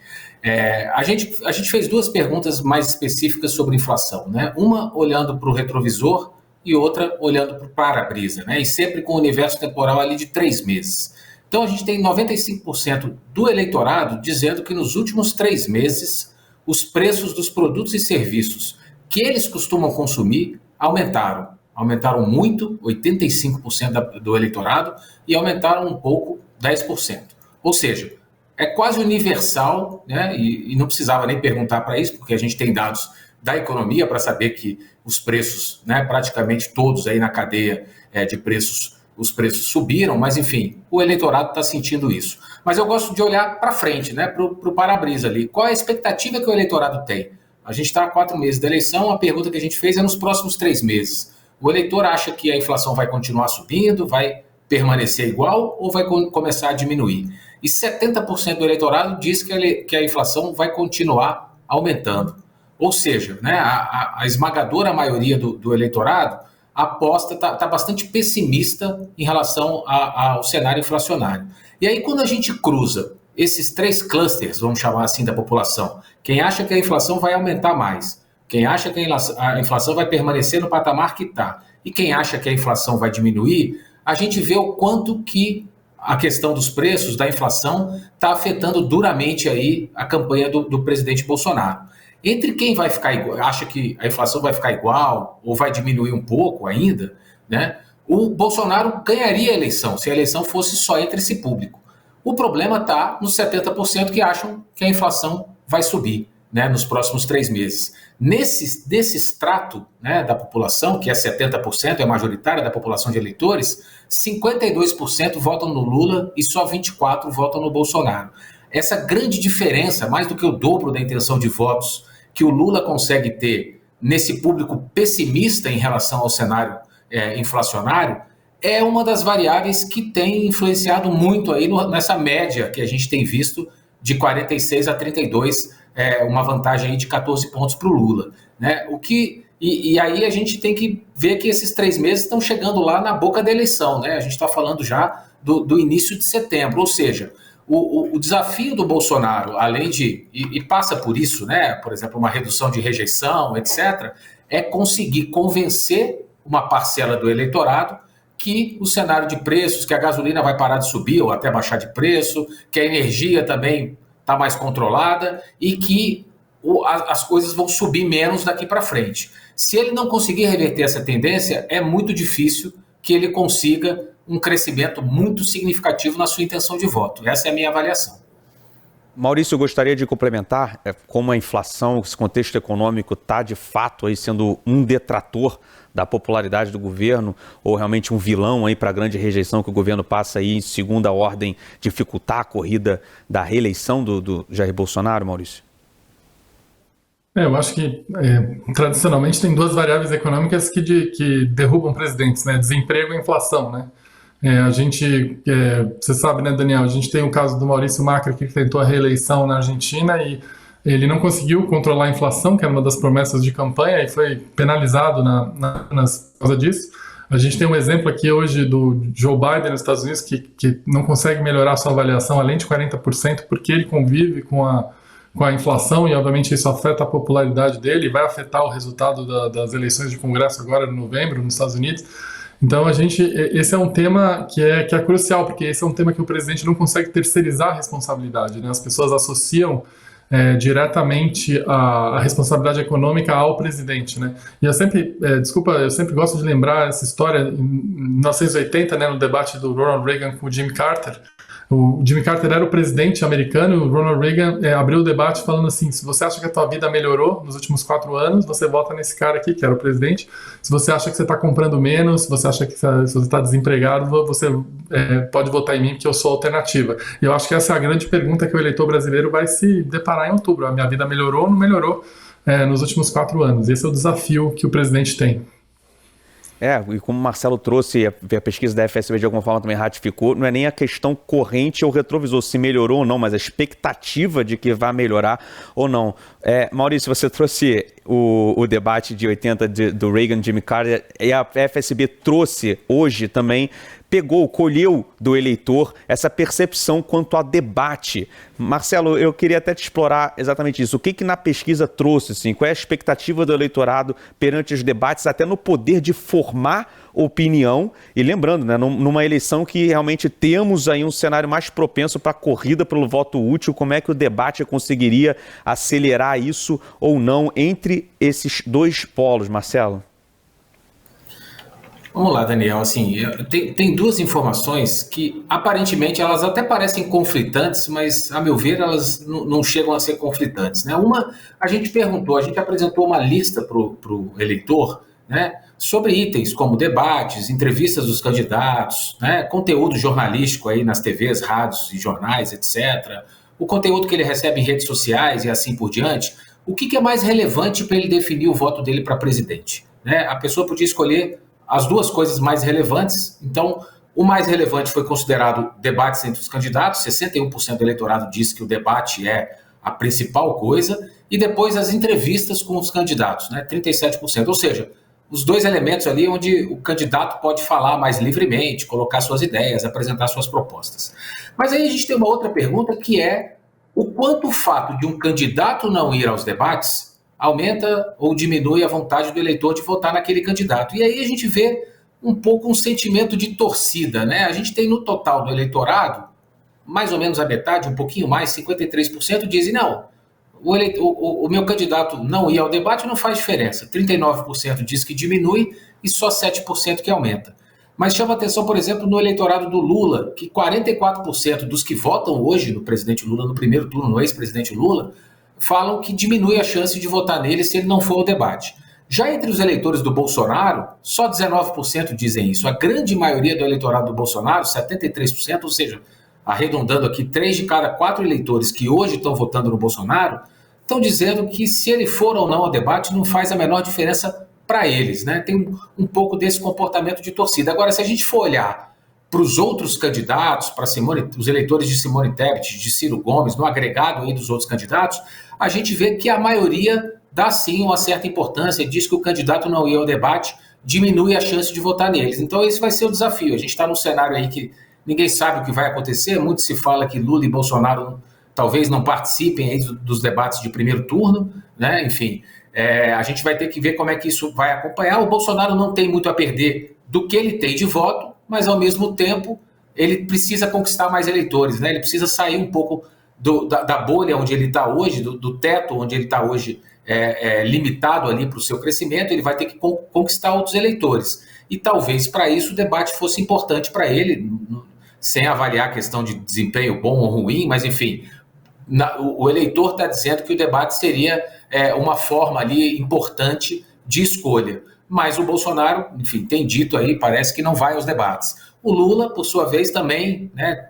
A gente fez duas perguntas mais específicas sobre inflação, né? Uma olhando para o retrovisor e outra olhando para o para-brisa, né? E sempre com o universo temporal ali de 3 meses. Então a gente tem 95% do eleitorado dizendo que nos últimos 3 meses os preços dos produtos e serviços que eles costumam consumir aumentaram. Aumentaram muito, 85% do eleitorado, e aumentaram um pouco, 10%. Ou seja, é quase universal, né? E não precisava nem perguntar para isso, porque a gente tem dados da economia para saber que os preços, né, praticamente todos aí na cadeia de preços, os preços subiram, mas enfim, o eleitorado está sentindo isso. Mas eu gosto de olhar para frente, né, para o para-brisa ali. Qual é a expectativa que o eleitorado tem? A gente está há 4 meses da eleição, a pergunta que a gente fez é nos próximos 3 meses. O eleitor acha que a inflação vai continuar subindo, vai permanecer igual ou vai começar a diminuir? E 70% do eleitorado diz que a inflação vai continuar aumentando. Ou seja, né, a esmagadora maioria do eleitorado aposta, está bastante pessimista em relação ao cenário inflacionário. E aí, quando a gente cruza esses 3 clusters, vamos chamar assim, da população, quem acha que a inflação vai aumentar mais, quem acha que a inflação vai permanecer no patamar que está, e quem acha que a inflação vai diminuir, a gente vê o quanto que a questão dos preços, da inflação, está afetando duramente aí a campanha do presidente Bolsonaro. Entre quem vai ficar igual, acha que a inflação vai ficar igual ou vai diminuir um pouco ainda, né? O Bolsonaro ganharia a eleição se a eleição fosse só entre esse público. O problema está nos 70% que acham que a inflação vai subir, né, nos próximos 3 meses. Desse extrato, né, da população, que é 70%, é majoritária da população de eleitores, 52% votam no Lula e só 24% votam no Bolsonaro. Essa grande diferença, mais do que o dobro da intenção de votos que o Lula consegue ter nesse público pessimista em relação ao cenário inflacionário, é uma das variáveis que tem influenciado muito aí nessa média que a gente tem visto de 46 a 32, uma vantagem aí de 14 pontos para o Lula, né? E aí a gente tem que ver que esses 3 meses estão chegando lá na boca da eleição, né? A gente está falando já do início de setembro, ou seja, o desafio do Bolsonaro, além de, e passa por isso, né? Por exemplo, uma redução de rejeição, etc., é conseguir convencer uma parcela do eleitorado que o cenário de preços, que a gasolina vai parar de subir ou até baixar de preço, que a energia também está mais controlada e que as coisas vão subir menos daqui para frente. Se ele não conseguir reverter essa tendência, é muito difícil que ele consiga um crescimento muito significativo na sua intenção de voto. Essa é a minha avaliação. Maurício, eu gostaria de complementar como a inflação, esse contexto econômico está de fato aí sendo um detrator da popularidade do governo ou realmente um vilão aí para a grande rejeição que o governo passa aí em segunda ordem, dificultar a corrida da reeleição do Jair Bolsonaro, Maurício? Eu acho que tradicionalmente tem 2 variáveis econômicas que derrubam presidentes, né? Desemprego e inflação, né? Você sabe, né, Daniel, a gente tem o caso do Maurício Macri, que tentou a reeleição na Argentina e ele não conseguiu controlar a inflação, que era uma das promessas de campanha, e foi penalizado por causa disso. A gente tem um exemplo aqui hoje do Joe Biden nos Estados Unidos, que não consegue melhorar a sua avaliação além de 40%, porque ele convive com a inflação e, obviamente, isso afeta a popularidade dele e vai afetar o resultado das eleições de Congresso agora em novembro nos Estados Unidos. Então, esse é um tema que é crucial, porque esse é um tema que o presidente não consegue terceirizar a responsabilidade, né? As pessoas associam diretamente a responsabilidade econômica ao presidente, né? E eu sempre gosto de lembrar essa história, em 1980, né, no debate do Ronald Reagan com o Jimmy Carter, O Jimmy Carter era o presidente americano, o Ronald Reagan abriu o debate falando assim: se você acha que a tua vida melhorou nos últimos 4 anos, você vota nesse cara aqui, que era o presidente. Se você acha que você está comprando menos, se você acha que se você está desempregado, você pode votar em mim, porque eu sou a alternativa. E eu acho que essa é a grande pergunta que o eleitor brasileiro vai se deparar em outubro. A minha vida melhorou ou não melhorou nos últimos 4 anos? Esse é o desafio que o presidente tem. E como o Marcelo trouxe, a pesquisa da FSB de alguma forma também ratificou, não é nem a questão corrente ou retrovisor, se melhorou ou não, mas a expectativa de que vai melhorar ou não. Maurício, você trouxe o debate de 80 do Reagan, Jimmy Carter, e a FSB trouxe hoje também, colheu do eleitor essa percepção quanto a debate. Marcelo, eu queria até te explorar exatamente isso. O que na pesquisa trouxe, assim, qual é a expectativa do eleitorado perante os debates, até no poder de formar opinião? E lembrando, né, numa eleição que realmente temos aí um cenário mais propenso para a corrida pelo voto útil, como é que o debate conseguiria acelerar isso ou não entre esses dois polos, Marcelo? Vamos lá, Daniel. Assim, tem duas informações que aparentemente elas até parecem conflitantes, mas a meu ver elas não chegam a ser conflitantes, né? Uma, a gente apresentou uma lista para o eleitor, né, sobre itens como debates, entrevistas dos candidatos, né, conteúdo jornalístico aí nas TVs, rádios e jornais, etc. O conteúdo que ele recebe em redes sociais e assim por diante. O que é mais relevante para ele definir o voto dele para presidente, né? A pessoa podia escolher as duas coisas mais relevantes. Então, o mais relevante foi considerado debates entre os candidatos, 61% do eleitorado disse que o debate é a principal coisa, e depois as entrevistas com os candidatos, né, 37%. Ou seja, os dois elementos ali onde o candidato pode falar mais livremente, colocar suas ideias, apresentar suas propostas. Mas aí a gente tem uma outra pergunta, que é o quanto o fato de um candidato não ir aos debates aumenta ou diminui a vontade do eleitor de votar naquele candidato. E aí a gente vê um pouco um sentimento de torcida, né? A gente tem no total do eleitorado, mais ou menos a metade, um pouquinho mais, 53% dizem não, o meu candidato não ir ao debate não faz diferença. 39% diz que diminui e só 7% que aumenta. Mas chama atenção, por exemplo, no eleitorado do Lula, que 44% dos que votam hoje no presidente Lula, no primeiro turno, no ex-presidente Lula, falam que diminui a chance de votar nele se ele não for ao debate. Já entre os eleitores do Bolsonaro, só 19% dizem isso. A grande maioria do eleitorado do Bolsonaro, 73%, ou seja, arredondando aqui, 3 de cada 4 eleitores que hoje estão votando no Bolsonaro, estão dizendo que se ele for ou não ao debate não faz a menor diferença para eles, né? Tem um pouco desse comportamento de torcida. Agora, se a gente for olhar para os outros candidatos, para os eleitores de Simone Tebet, de Ciro Gomes, no agregado aí dos outros candidatos, a gente vê que a maioria dá sim uma certa importância, diz que o candidato não ir ao debate diminui a chance de votar neles. Então esse vai ser o desafio. A gente está num cenário aí que ninguém sabe o que vai acontecer, muito se fala que Lula e Bolsonaro talvez não participem aí dos debates de primeiro turno, né? Enfim, a gente vai ter que ver como é que isso vai acompanhar. O Bolsonaro não tem muito a perder do que ele tem de voto, mas ao mesmo tempo ele precisa conquistar mais eleitores, né? Ele precisa sair um pouco da bolha onde ele está hoje, do teto onde ele está hoje, limitado ali para o seu crescimento. Ele vai ter que conquistar outros eleitores. E talvez para isso o debate fosse importante para ele, sem avaliar a questão de desempenho bom ou ruim, mas enfim, o eleitor está dizendo que o debate seria uma forma ali importante de escolha. Mas o Bolsonaro, enfim, tem dito aí, parece que não vai aos debates. O Lula, por sua vez, também, né,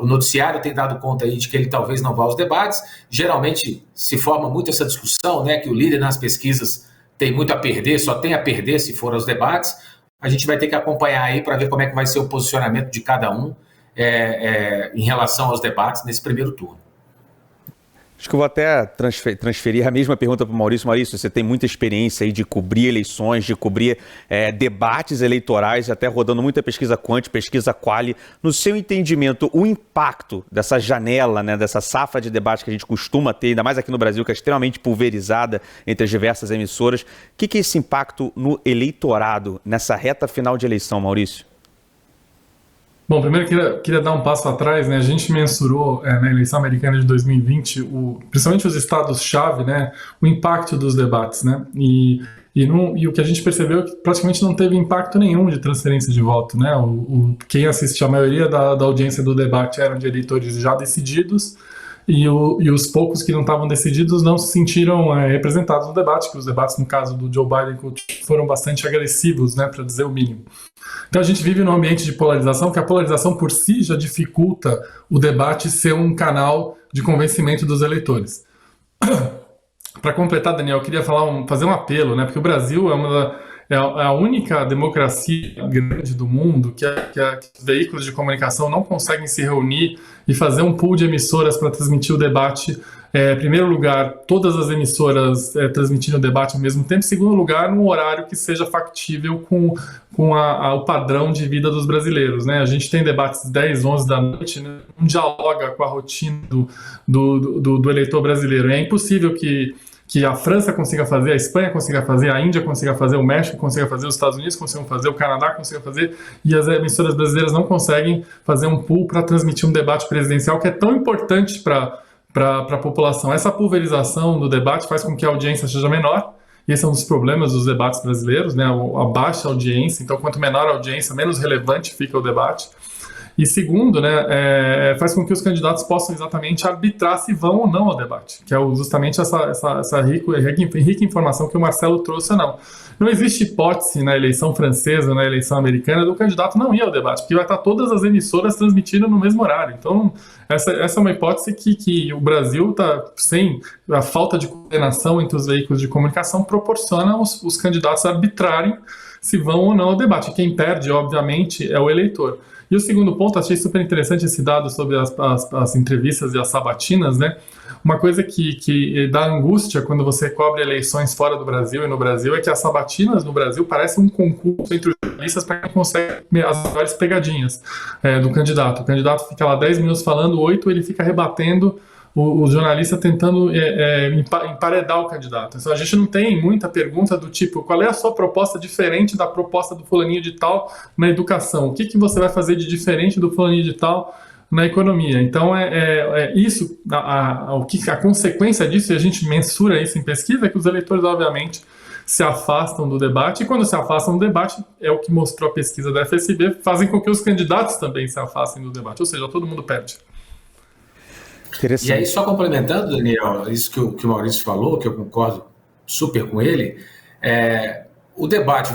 o noticiário tem dado conta aí de que ele talvez não vá aos debates. Geralmente se forma muito essa discussão, né, que o líder nas pesquisas tem muito a perder, só tem a perder se for aos debates. A gente vai ter que acompanhar aí para ver como é que vai ser o posicionamento de cada um em relação aos debates nesse primeiro turno. Acho que eu vou até transferir a mesma pergunta para o Maurício. Maurício, você tem muita experiência aí de cobrir eleições, de cobrir debates eleitorais, até rodando muita pesquisa quant, pesquisa quali. No seu entendimento, o impacto dessa janela, né, dessa safra de debate que a gente costuma ter, ainda mais aqui no Brasil, que é extremamente pulverizada entre as diversas emissoras, o que é esse impacto no eleitorado, nessa reta final de eleição, Maurício? Bom, primeiro queria dar um passo atrás, né? A gente mensurou na eleição americana de 2020, principalmente os estados-chave, né? O impacto dos debates, né? E E o que a gente percebeu é que praticamente não teve impacto nenhum de transferência de voto, né? Quem assistiu, a maioria da audiência do debate eram de eleitores já decididos, e os poucos que não estavam decididos não se sentiram representados no debate, que os debates, no caso do Joe Biden, foram bastante agressivos, né, para dizer o mínimo. Então a gente vive num ambiente de polarização, que a polarização por si já dificulta o debate ser um canal de convencimento dos eleitores. Para completar, Daniel, eu queria fazer um apelo, né, porque o Brasil é a única democracia grande do mundo que os veículos de comunicação não conseguem se reunir e fazer um pool de emissoras para transmitir o debate. Em primeiro lugar, todas as emissoras transmitindo o debate ao mesmo tempo. Em segundo lugar, num horário que seja factível com o padrão de vida dos brasileiros, né? A gente tem debates 10, 11 da noite, né? Não dialoga com a rotina do eleitor brasileiro. É impossível que a França consiga fazer, a Espanha consiga fazer, a Índia consiga fazer, o México consiga fazer, os Estados Unidos consigam fazer, o Canadá consiga fazer, e as emissoras brasileiras não conseguem fazer um pool para transmitir um debate presidencial que é tão importante para a população. Essa pulverização do debate faz com que a audiência seja menor, e esse é um dos problemas dos debates brasileiros, né? A baixa audiência. Então, quanto menor a audiência, menos relevante fica o debate. E segundo, né, faz com que os candidatos possam exatamente arbitrar se vão ou não ao debate, que é justamente essa rica informação que o Marcelo trouxe ou não. Não existe hipótese na eleição francesa, na eleição americana, do candidato não ir ao debate, porque vai estar todas as emissoras transmitindo no mesmo horário. Então, essa é uma hipótese que o Brasil está sem a falta de coordenação entre os veículos de comunicação, proporciona os candidatos arbitrarem se vão ou não ao debate. Quem perde, obviamente, é o eleitor. E o segundo ponto, achei super interessante esse dado sobre as entrevistas e as sabatinas, né? Uma coisa que dá angústia quando você cobre eleições fora do Brasil e no Brasil é que as sabatinas no Brasil parecem um concurso entre os jornalistas para quem consegue as melhores pegadinhas do candidato. O candidato fica lá 10 minutos falando, 8 ele fica rebatendo, o jornalista tentando emparedar o candidato. Então, a gente não tem muita pergunta do tipo, qual é a sua proposta diferente da proposta do fulaninho de tal na educação? O que você vai fazer de diferente do fulaninho de tal na economia? Então, isso, a consequência disso, e a gente mensura isso em pesquisa, é que os eleitores, obviamente, se afastam do debate, e quando se afastam do debate, é o que mostrou a pesquisa da FSB, fazem com que os candidatos também se afastem do debate, ou seja, todo mundo perde. E aí, só complementando, Daniel, isso que o Maurício falou, que eu concordo super com ele, o debate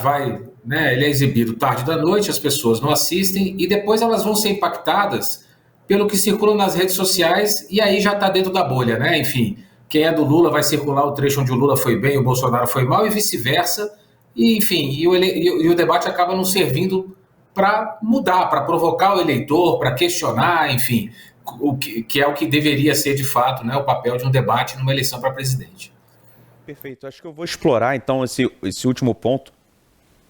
ele é exibido tarde da noite, as pessoas não assistem, e depois elas vão ser impactadas pelo que circula nas redes sociais, e aí já está dentro da bolha, né? Enfim, quem é do Lula vai circular o trecho onde o Lula foi bem, o Bolsonaro foi mal, e vice-versa, e enfim, e o debate acaba não servindo para mudar, para provocar o eleitor, para questionar, enfim, que é o que deveria ser, de fato, né, o papel de um debate numa eleição para presidente. Perfeito. Acho que eu vou explorar, então, esse último ponto.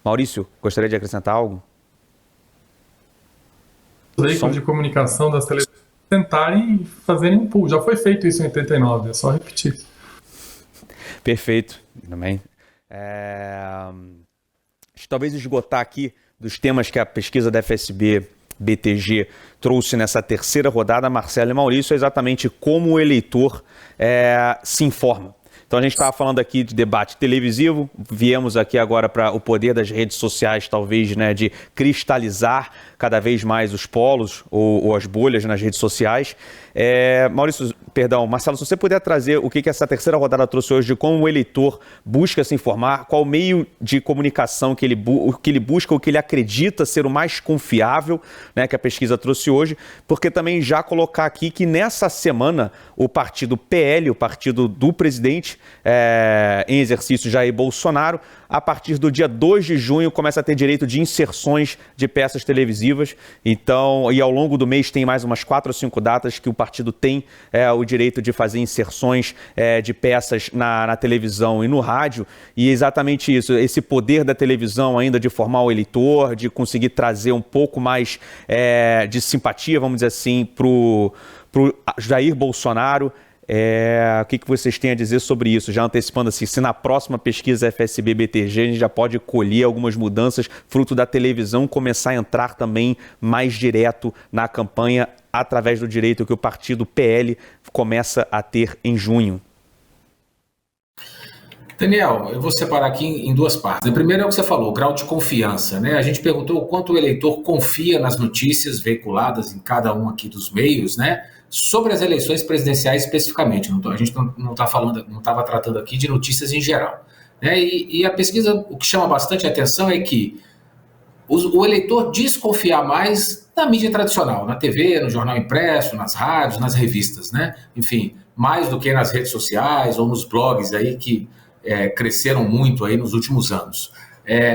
Maurício, gostaria de acrescentar algo? Os veículos de comunicação das televisões tentarem fazerem um pool. Já foi feito isso em 89, é só repetir. Perfeito. Também. Talvez esgotar aqui dos temas que a pesquisa da FSB BTG trouxe nessa terceira rodada, Marcelo e Maurício, é exatamente como o eleitor se informa. Então a gente estava falando aqui de debate televisivo, viemos aqui agora para o poder das redes sociais, talvez, né, de cristalizar cada vez mais os polos ou as bolhas nas redes sociais. Marcelo, se você puder trazer o que essa terceira rodada trouxe hoje de como o eleitor busca se informar, qual meio de comunicação que ele busca, o que ele acredita ser o mais confiável, né, que a pesquisa trouxe hoje, porque também já colocar aqui que nessa semana o partido PL, o partido do presidente em exercício Jair Bolsonaro, a partir do dia 2 de junho começa a ter direito de inserções de peças televisivas. Então, e ao longo do mês tem mais umas 4 ou 5 datas que o partido tem o direito de fazer inserções de peças na televisão e no rádio. E exatamente isso, esse poder da televisão ainda de formar o eleitor, de conseguir trazer um pouco mais de simpatia, vamos dizer assim, para o Jair Bolsonaro. O que vocês têm a dizer sobre isso? Já antecipando assim, se na próxima pesquisa FSB-BTG a gente já pode colher algumas mudanças, fruto da televisão começar a entrar também mais direto na campanha através do direito que o partido PL começa a ter em junho. Daniel, eu vou separar aqui em duas partes. A primeira é o que você falou, o grau de confiança, né? A gente perguntou o quanto o eleitor confia nas notícias veiculadas em cada um aqui dos meios, né? Sobre as eleições presidenciais especificamente. A gente não estava tratando aqui de notícias em geral, né? E a pesquisa, o que chama bastante atenção é que o eleitor desconfiar mais na mídia tradicional, na TV, no jornal impresso, nas rádios, nas revistas, né? Enfim, mais do que nas redes sociais ou nos blogs aí que cresceram muito aí nos últimos anos.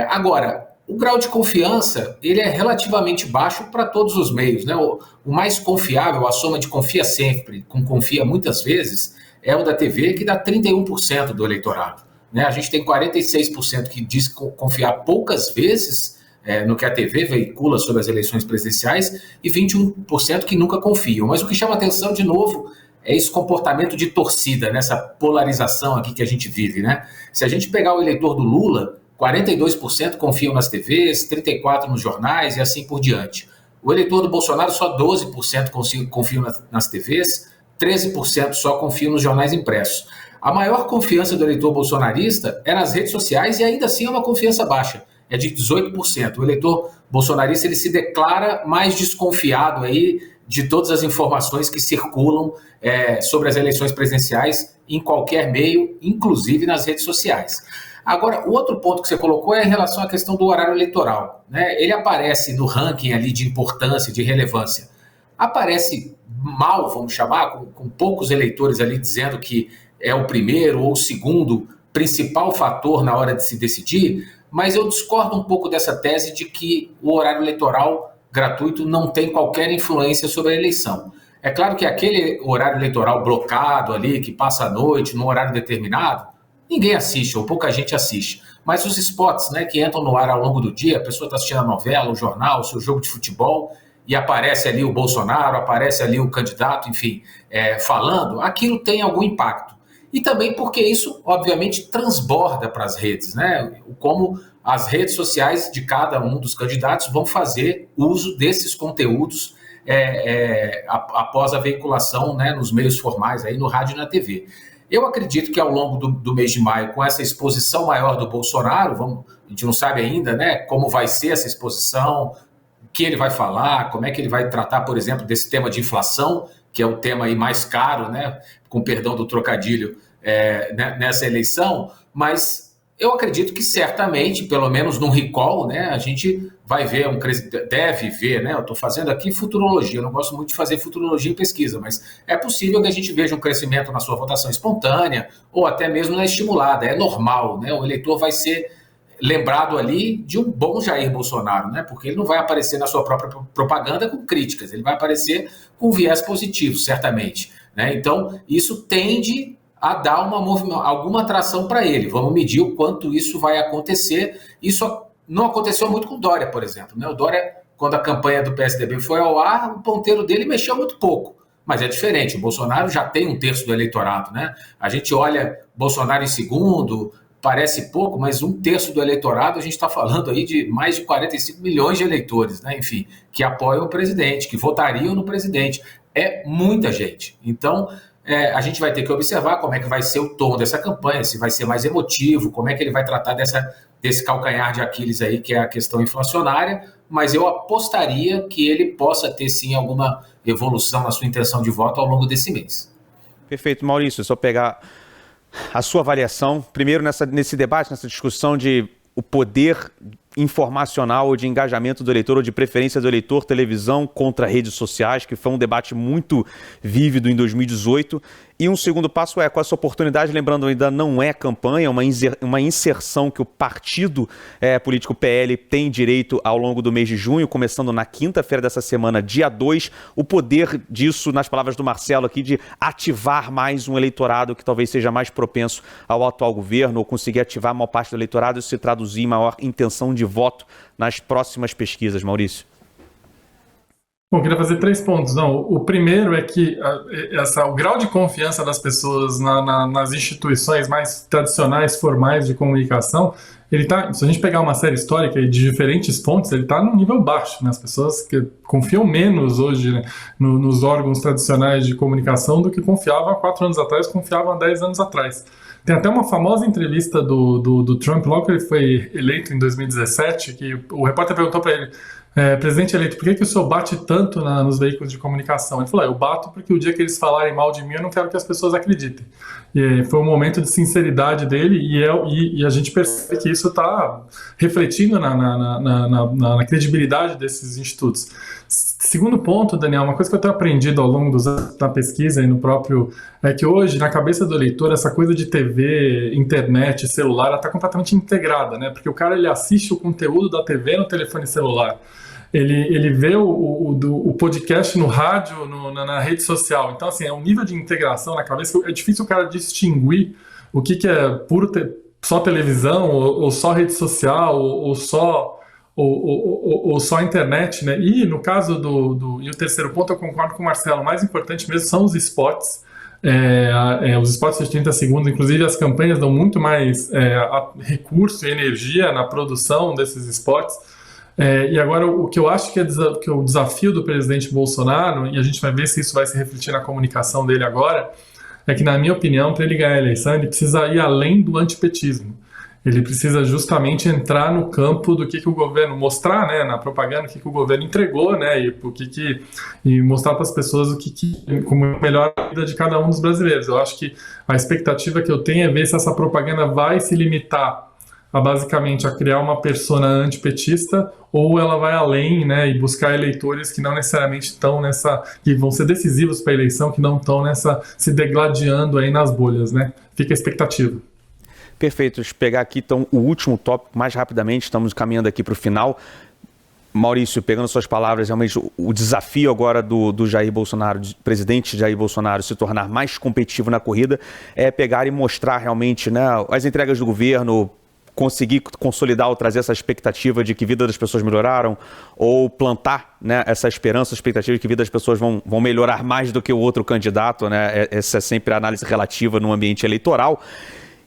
Agora, o grau de confiança, ele é relativamente baixo para todos os meios, né? O mais confiável, a soma de confia sempre com confia muitas vezes, é o da TV, que dá 31% do eleitorado, né? A gente tem 46% que diz confiar poucas vezes no que a TV veicula sobre as eleições presidenciais e 21% que nunca confiam. Mas o que chama atenção, de novo, é esse comportamento de torcida, nessa polarização aqui que a gente vive, né? Se a gente pegar o eleitor do Lula, 42% confiam nas TVs, 34% nos jornais e assim por diante. O eleitor do Bolsonaro, só 12% confiam nas TVs, 13% só confiam nos jornais impressos. A maior confiança do eleitor bolsonarista é nas redes sociais e ainda assim é uma confiança baixa, é de 18%. O eleitor bolsonarista, ele se declara mais desconfiado aí de todas as informações que circulam sobre as eleições presidenciais em qualquer meio, inclusive nas redes sociais. Agora, o outro ponto que você colocou é em relação à questão do horário eleitoral, né? Ele aparece no ranking ali de importância, de relevância. Aparece mal, vamos chamar, com poucos eleitores ali dizendo que é o primeiro ou o segundo principal fator na hora de se decidir, mas eu discordo um pouco dessa tese de que o horário eleitoral gratuito não tem qualquer influência sobre a eleição. É claro que aquele horário eleitoral blocado ali, que passa a noite, num horário determinado, ninguém assiste, ou pouca gente assiste. Mas os spots, né, que entram no ar ao longo do dia, a pessoa está assistindo a novela, o jornal, o seu jogo de futebol, e aparece ali o Bolsonaro, aparece ali o candidato, enfim, falando, aquilo tem algum impacto. E também porque isso, obviamente, transborda para as redes, né? Como as redes sociais de cada um dos candidatos vão fazer uso desses conteúdos após a veiculação, né, nos meios formais, aí no rádio e na TV. Eu acredito que ao longo do mês de maio, com essa exposição maior do Bolsonaro, a gente não sabe ainda, né, como vai ser essa exposição, o que ele vai falar, como é que ele vai tratar, por exemplo, desse tema de inflação, que é o tema aí mais caro, né, com perdão do trocadilho, nessa eleição, mas eu acredito que certamente, pelo menos num recall, né, a gente vai ver, deve ver, né, eu estou fazendo aqui futurologia, eu não gosto muito de fazer futurologia em pesquisa, mas é possível que a gente veja um crescimento na sua votação espontânea, ou até mesmo na estimulada, é normal, né, o eleitor vai ser lembrado ali de um bom Jair Bolsonaro, né, porque ele não vai aparecer na sua própria propaganda com críticas, ele vai aparecer com viés positivo, certamente, né, então isso tende a dar alguma atração para ele. Vamos medir o quanto isso vai acontecer. Isso não aconteceu muito com o Dória, por exemplo, né? O Dória, quando a campanha do PSDB foi ao ar, o ponteiro dele mexeu muito pouco. Mas é diferente, o Bolsonaro já tem 1/3 do eleitorado, né? A gente olha Bolsonaro em segundo, parece pouco, mas 1/3 do eleitorado, a gente está falando aí de mais de 45 milhões de eleitores, né? Enfim, que apoiam o presidente, que votariam no presidente. É muita gente. Então, a gente vai ter que observar como é que vai ser o tom dessa campanha, se vai ser mais emotivo, como é que ele vai tratar desse calcanhar de Aquiles aí, que é a questão inflacionária, mas eu apostaria que ele possa ter, sim, alguma evolução na sua intenção de voto ao longo desse mês. Perfeito, Maurício, só pegar a sua avaliação, primeiro nesse debate, nessa discussão de o poder informacional ou de engajamento do eleitor ou de preferência do eleitor, televisão contra redes sociais, que foi um debate muito vívido em 2018. E um segundo passo com essa oportunidade, lembrando, ainda não é campanha, uma inserção que o partido político PL tem direito ao longo do mês de junho, começando na quinta-feira dessa semana, dia 2, o poder disso, nas palavras do Marcelo aqui, de ativar mais um eleitorado que talvez seja mais propenso ao atual governo, ou conseguir ativar a maior parte do eleitorado e se traduzir em maior intenção de voto nas próximas pesquisas, Maurício. Bom, queria fazer 3 pontos. Não, o primeiro é que o grau de confiança das pessoas nas instituições mais tradicionais, formais de comunicação, ele tá, se a gente pegar uma série histórica de diferentes fontes, ele está num nível baixo, né? As pessoas que confiam menos hoje, né, nos órgãos tradicionais de comunicação do que confiavam há 4 anos atrás, confiavam há 10 anos atrás. Tem até uma famosa entrevista do Trump, logo que ele foi eleito em 2017, que o repórter perguntou para ele, presidente eleito, por que o senhor bate tanto nos veículos de comunicação? Ele falou, eu bato porque o dia que eles falarem mal de mim, eu não quero que as pessoas acreditem. E foi um momento de sinceridade dele e a gente percebe que isso está refletindo na credibilidade desses institutos. Segundo ponto, Daniel, uma coisa que eu tenho aprendido ao longo dos anos na pesquisa e no próprio, é que hoje, na cabeça do eleitor, essa coisa de TV, internet, celular, ela está completamente integrada, né? Porque o cara, ele assiste o conteúdo da TV no telefone celular. Ele vê o podcast no rádio, na rede social. Então, assim, é um nível de integração na cabeça que é difícil o cara distinguir o que é só televisão, ou só rede social, ou só internet, né? E no caso e o terceiro ponto, eu concordo com o Marcelo, o mais importante mesmo são os spots. Os spots de 30 segundos, inclusive as campanhas dão muito mais recurso e energia na produção desses spots. E agora o que eu acho que é o desafio do presidente Bolsonaro, e a gente vai ver se isso vai se refletir na comunicação dele agora, é que, na minha opinião, para ele ganhar a eleição, ele precisa ir além do antipetismo. Ele precisa justamente entrar no campo do que o governo, mostrar, né, na propaganda o que o governo entregou, né, e mostrar para as pessoas como melhora a vida de cada um dos brasileiros. Eu acho que a expectativa que eu tenho é ver se essa propaganda vai se limitar basicamente a criar uma persona antipetista, ou ela vai além, né, e buscar eleitores que não necessariamente estão que vão ser decisivos para a eleição, que não estão se degladiando aí nas bolhas, né? Fica a expectativa. Perfeito. Deixa eu pegar aqui então o último tópico mais rapidamente, estamos caminhando aqui para o final. Maurício, pegando suas palavras, realmente o desafio agora do Jair Bolsonaro, do presidente Jair Bolsonaro, se tornar mais competitivo na corrida, é pegar e mostrar realmente, né, as entregas do governo, conseguir consolidar ou trazer essa expectativa de que a vida das pessoas melhoraram, ou plantar, né, essa esperança, expectativa de que a vida das pessoas vão melhorar mais do que o outro candidato, né? Essa é sempre a análise relativa no ambiente eleitoral.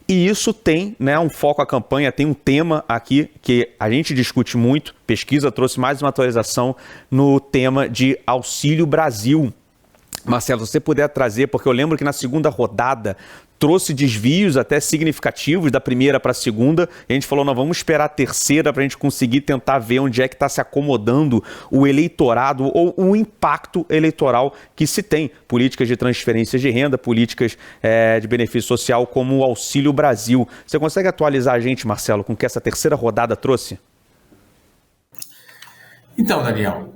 E isso tem, né, um foco, a campanha tem um tema aqui que a gente discute muito, pesquisa trouxe mais uma atualização no tema de Auxílio Brasil. Marcelo, se você puder trazer, porque eu lembro que na segunda rodada trouxe desvios até significativos da primeira para a segunda, e a gente falou, não, vamos esperar a terceira para a gente conseguir tentar ver onde é que está se acomodando o eleitorado ou o impacto eleitoral que se tem. Políticas de transferências de renda, políticas de benefício social como o Auxílio Brasil. Você consegue atualizar a gente, Marcelo, com o que essa terceira rodada trouxe? Então, Daniel,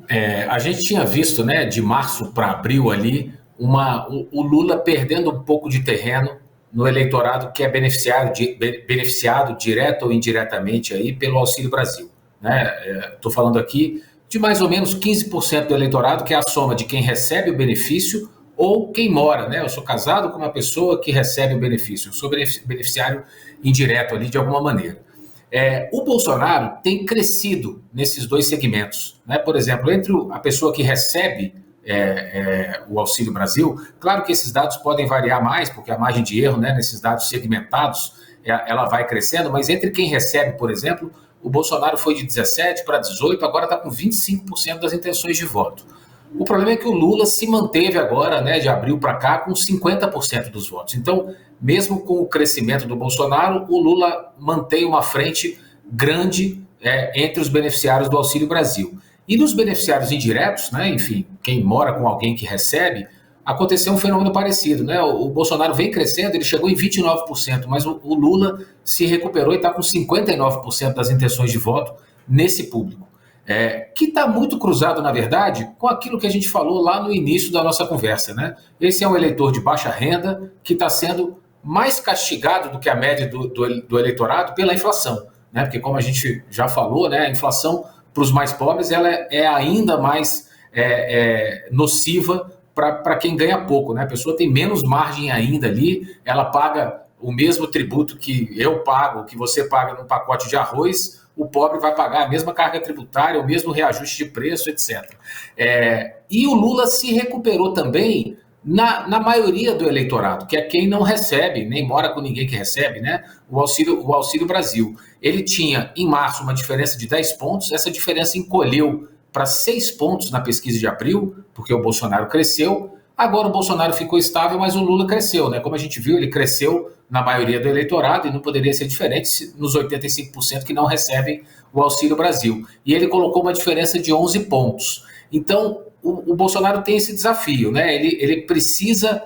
a gente tinha visto, né, de março para abril ali, o Lula perdendo um pouco de terreno no eleitorado que é beneficiado direto ou indiretamente aí pelo Auxílio Brasil. Estou falando aqui de mais ou menos 15% do eleitorado, que é a soma de quem recebe o benefício ou quem mora, né? Eu sou casado com uma pessoa que recebe o benefício, eu sou beneficiário indireto ali de alguma maneira. O Bolsonaro tem crescido nesses dois segmentos, né? Por exemplo, entre a pessoa que recebe o Auxílio Brasil, claro que esses dados podem variar mais, porque a margem de erro, né, nesses dados segmentados, ela vai crescendo, mas entre quem recebe, por exemplo, o Bolsonaro foi de 17% para 18%, agora está com 25% das intenções de voto. O problema é que o Lula se manteve agora, né, de abril para cá, com 50% dos votos. Então, mesmo com o crescimento do Bolsonaro, o Lula mantém uma frente grande entre os beneficiários do Auxílio Brasil. E nos beneficiários indiretos, né, enfim, quem mora com alguém que recebe, aconteceu um fenômeno parecido, né? O Bolsonaro vem crescendo, ele chegou em 29%, mas o Lula se recuperou e está com 59% das intenções de voto nesse público. Que está muito cruzado, na verdade, com aquilo que a gente falou lá no início da nossa conversa, né? Esse é um eleitor de baixa renda que está sendo mais castigado do que a média do eleitorado pela inflação, né? Porque, como a gente já falou, né, a inflação para os mais pobres, ela é ainda mais nociva para quem ganha pouco, né? A pessoa tem menos margem ainda ali, ela paga o mesmo tributo que eu pago, que você paga num pacote de arroz, o pobre vai pagar a mesma carga tributária, o mesmo reajuste de preço, etc. E o Lula se recuperou também na maioria do eleitorado, que é quem não recebe, nem mora com ninguém que recebe, né? O Auxílio Brasil. Ele tinha, em março, uma diferença de 10 pontos, essa diferença encolheu para 6 pontos na pesquisa de abril, porque o Bolsonaro cresceu. Agora o Bolsonaro ficou estável, mas o Lula cresceu, né? Como a gente viu, ele cresceu na maioria do eleitorado, e não poderia ser diferente nos 85% que não recebem o Auxílio Brasil. E ele colocou uma diferença de 11 pontos. Então, o Bolsonaro tem esse desafio, né? Ele precisa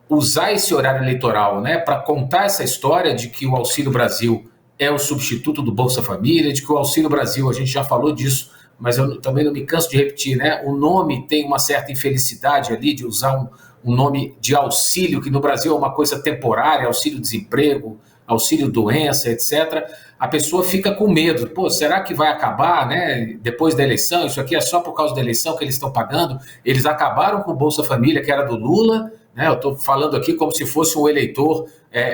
usar esse horário eleitoral, né, para contar essa história de que o Auxílio Brasil é o substituto do Bolsa Família, de que o Auxílio Brasil, a gente já falou disso, mas eu também não me canso de repetir, né? O nome tem uma certa infelicidade ali de usar um nome de auxílio, que no Brasil é uma coisa temporária, auxílio-desemprego, auxílio-doença, etc. A pessoa fica com medo. Pô, será que vai acabar, né? Depois da eleição? Isso aqui é só por causa da eleição que eles estão pagando? Eles acabaram com o Bolsa Família, que era do Lula, né? Eu estou falando aqui como se fosse um eleitor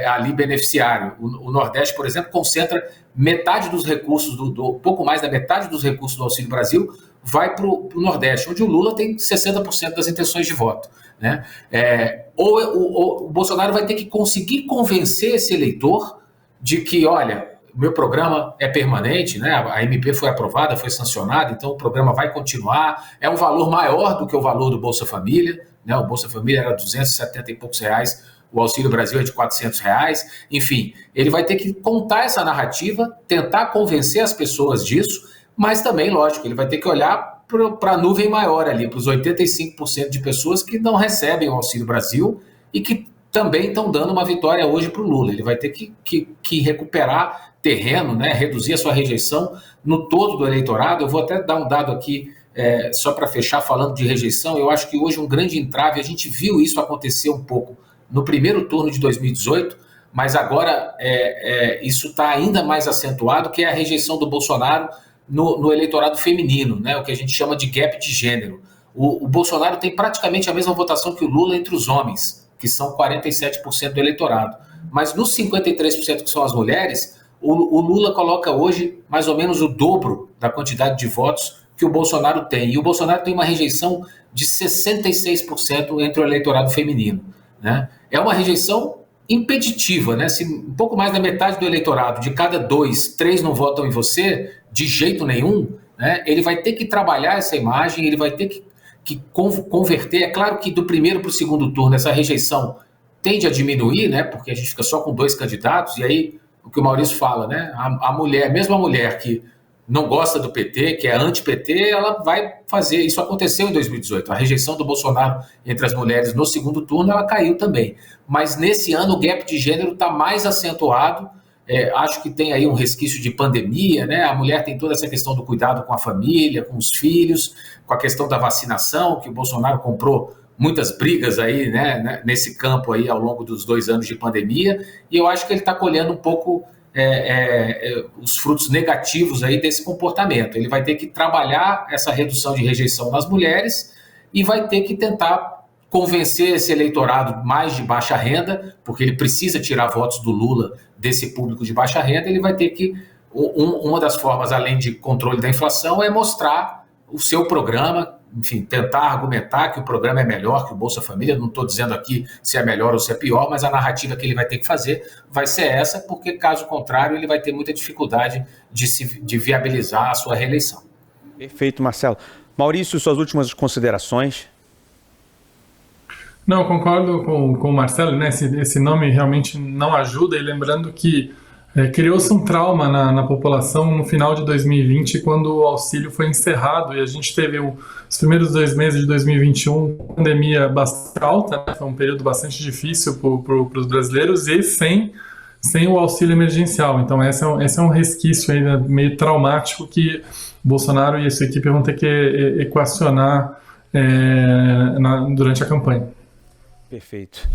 ali beneficiário. O Nordeste, por exemplo, concentra metade dos recursos, pouco mais da metade dos recursos do Auxílio Brasil vai para o Nordeste, onde o Lula tem 60% das intenções de voto, né? O Bolsonaro vai ter que conseguir convencer esse eleitor de que, olha, o meu programa é permanente, né? A MP foi aprovada, foi sancionada, então o programa vai continuar, é um valor maior do que o valor do Bolsa Família, né? O Bolsa Família era 270 e poucos reais, o Auxílio Brasil é de 400 reais, enfim, ele vai ter que contar essa narrativa, tentar convencer as pessoas disso, mas também, lógico, ele vai ter que olhar para a nuvem maior ali, para os 85% de pessoas que não recebem o Auxílio Brasil e que também estão dando uma vitória hoje para o Lula. Ele vai ter que recuperar terreno, né, reduzir a sua rejeição no todo do eleitorado. Eu vou até dar um dado aqui, só para fechar, falando de rejeição. Eu acho que hoje um grande entrave, a gente viu isso acontecer um pouco no primeiro turno de 2018, mas agora isso está ainda mais acentuado, que é a rejeição do Bolsonaro no eleitorado feminino, né, o que a gente chama de gap de gênero. O Bolsonaro tem praticamente a mesma votação que o Lula entre os homens, que são 47% do eleitorado. Mas nos 53% que são as mulheres, o Lula coloca hoje mais ou menos o dobro da quantidade de votos que o Bolsonaro tem. E o Bolsonaro tem uma rejeição de 66% entre o eleitorado feminino, né? É uma rejeição impeditiva, né? Se um pouco mais da metade do eleitorado, de cada 2, 3 não votam em você, de jeito nenhum, né? Ele vai ter que trabalhar essa imagem, ele vai ter que converter. É claro que do primeiro para o segundo turno essa rejeição tende a diminuir, né? Porque a gente fica só com 2 candidatos, e aí o que o Maurício fala, né? A mulher, mesmo a mulher que não gosta do PT, que é anti-PT, ela vai fazer. Isso aconteceu em 2018. A rejeição do Bolsonaro entre as mulheres no segundo turno, ela caiu também. Mas nesse ano o gap de gênero está mais acentuado. Acho que tem aí um resquício de pandemia, né? A mulher tem toda essa questão do cuidado com a família, com os filhos, com a questão da vacinação, que o Bolsonaro comprou muitas brigas aí, né, nesse campo aí ao longo dos 2 anos de pandemia, e eu acho que ele está colhendo um pouco os frutos negativos aí desse comportamento. Ele vai ter que trabalhar essa redução de rejeição nas mulheres e vai ter que tentar convencer esse eleitorado mais de baixa renda, porque ele precisa tirar votos do Lula desse público de baixa renda. Ele vai ter que, uma das formas, além de controle da inflação, é mostrar o seu programa, enfim, tentar argumentar que o programa é melhor que o Bolsa Família. Não estou dizendo aqui se é melhor ou se é pior, mas a narrativa que ele vai ter que fazer vai ser essa, porque caso contrário ele vai ter muita dificuldade de viabilizar a sua reeleição. Perfeito, Marcelo. Maurício, suas últimas considerações? Não, concordo com o Marcelo, né? Esse nome realmente não ajuda, e lembrando que criou-se um trauma na população no final de 2020, quando o auxílio foi encerrado, e a gente teve os primeiros 2 meses de 2021, pandemia bastante alta, né? Foi um período bastante difícil para os brasileiros, e sem o auxílio emergencial. Então esse é um resquício aí, né, meio traumático, que Bolsonaro e a sua equipe vão ter que equacionar durante a campanha. Perfeito.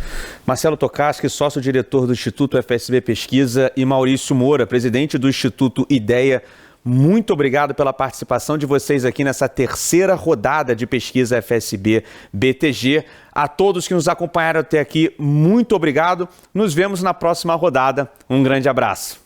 Marcelo Tokarski, sócio-diretor do Instituto FSB Pesquisa, e Maurício Moura, presidente do Instituto Ideia, muito obrigado pela participação de vocês aqui nessa 3ª rodada de pesquisa FSB BTG. A todos que nos acompanharam até aqui, muito obrigado. Nos vemos na próxima rodada. Um grande abraço.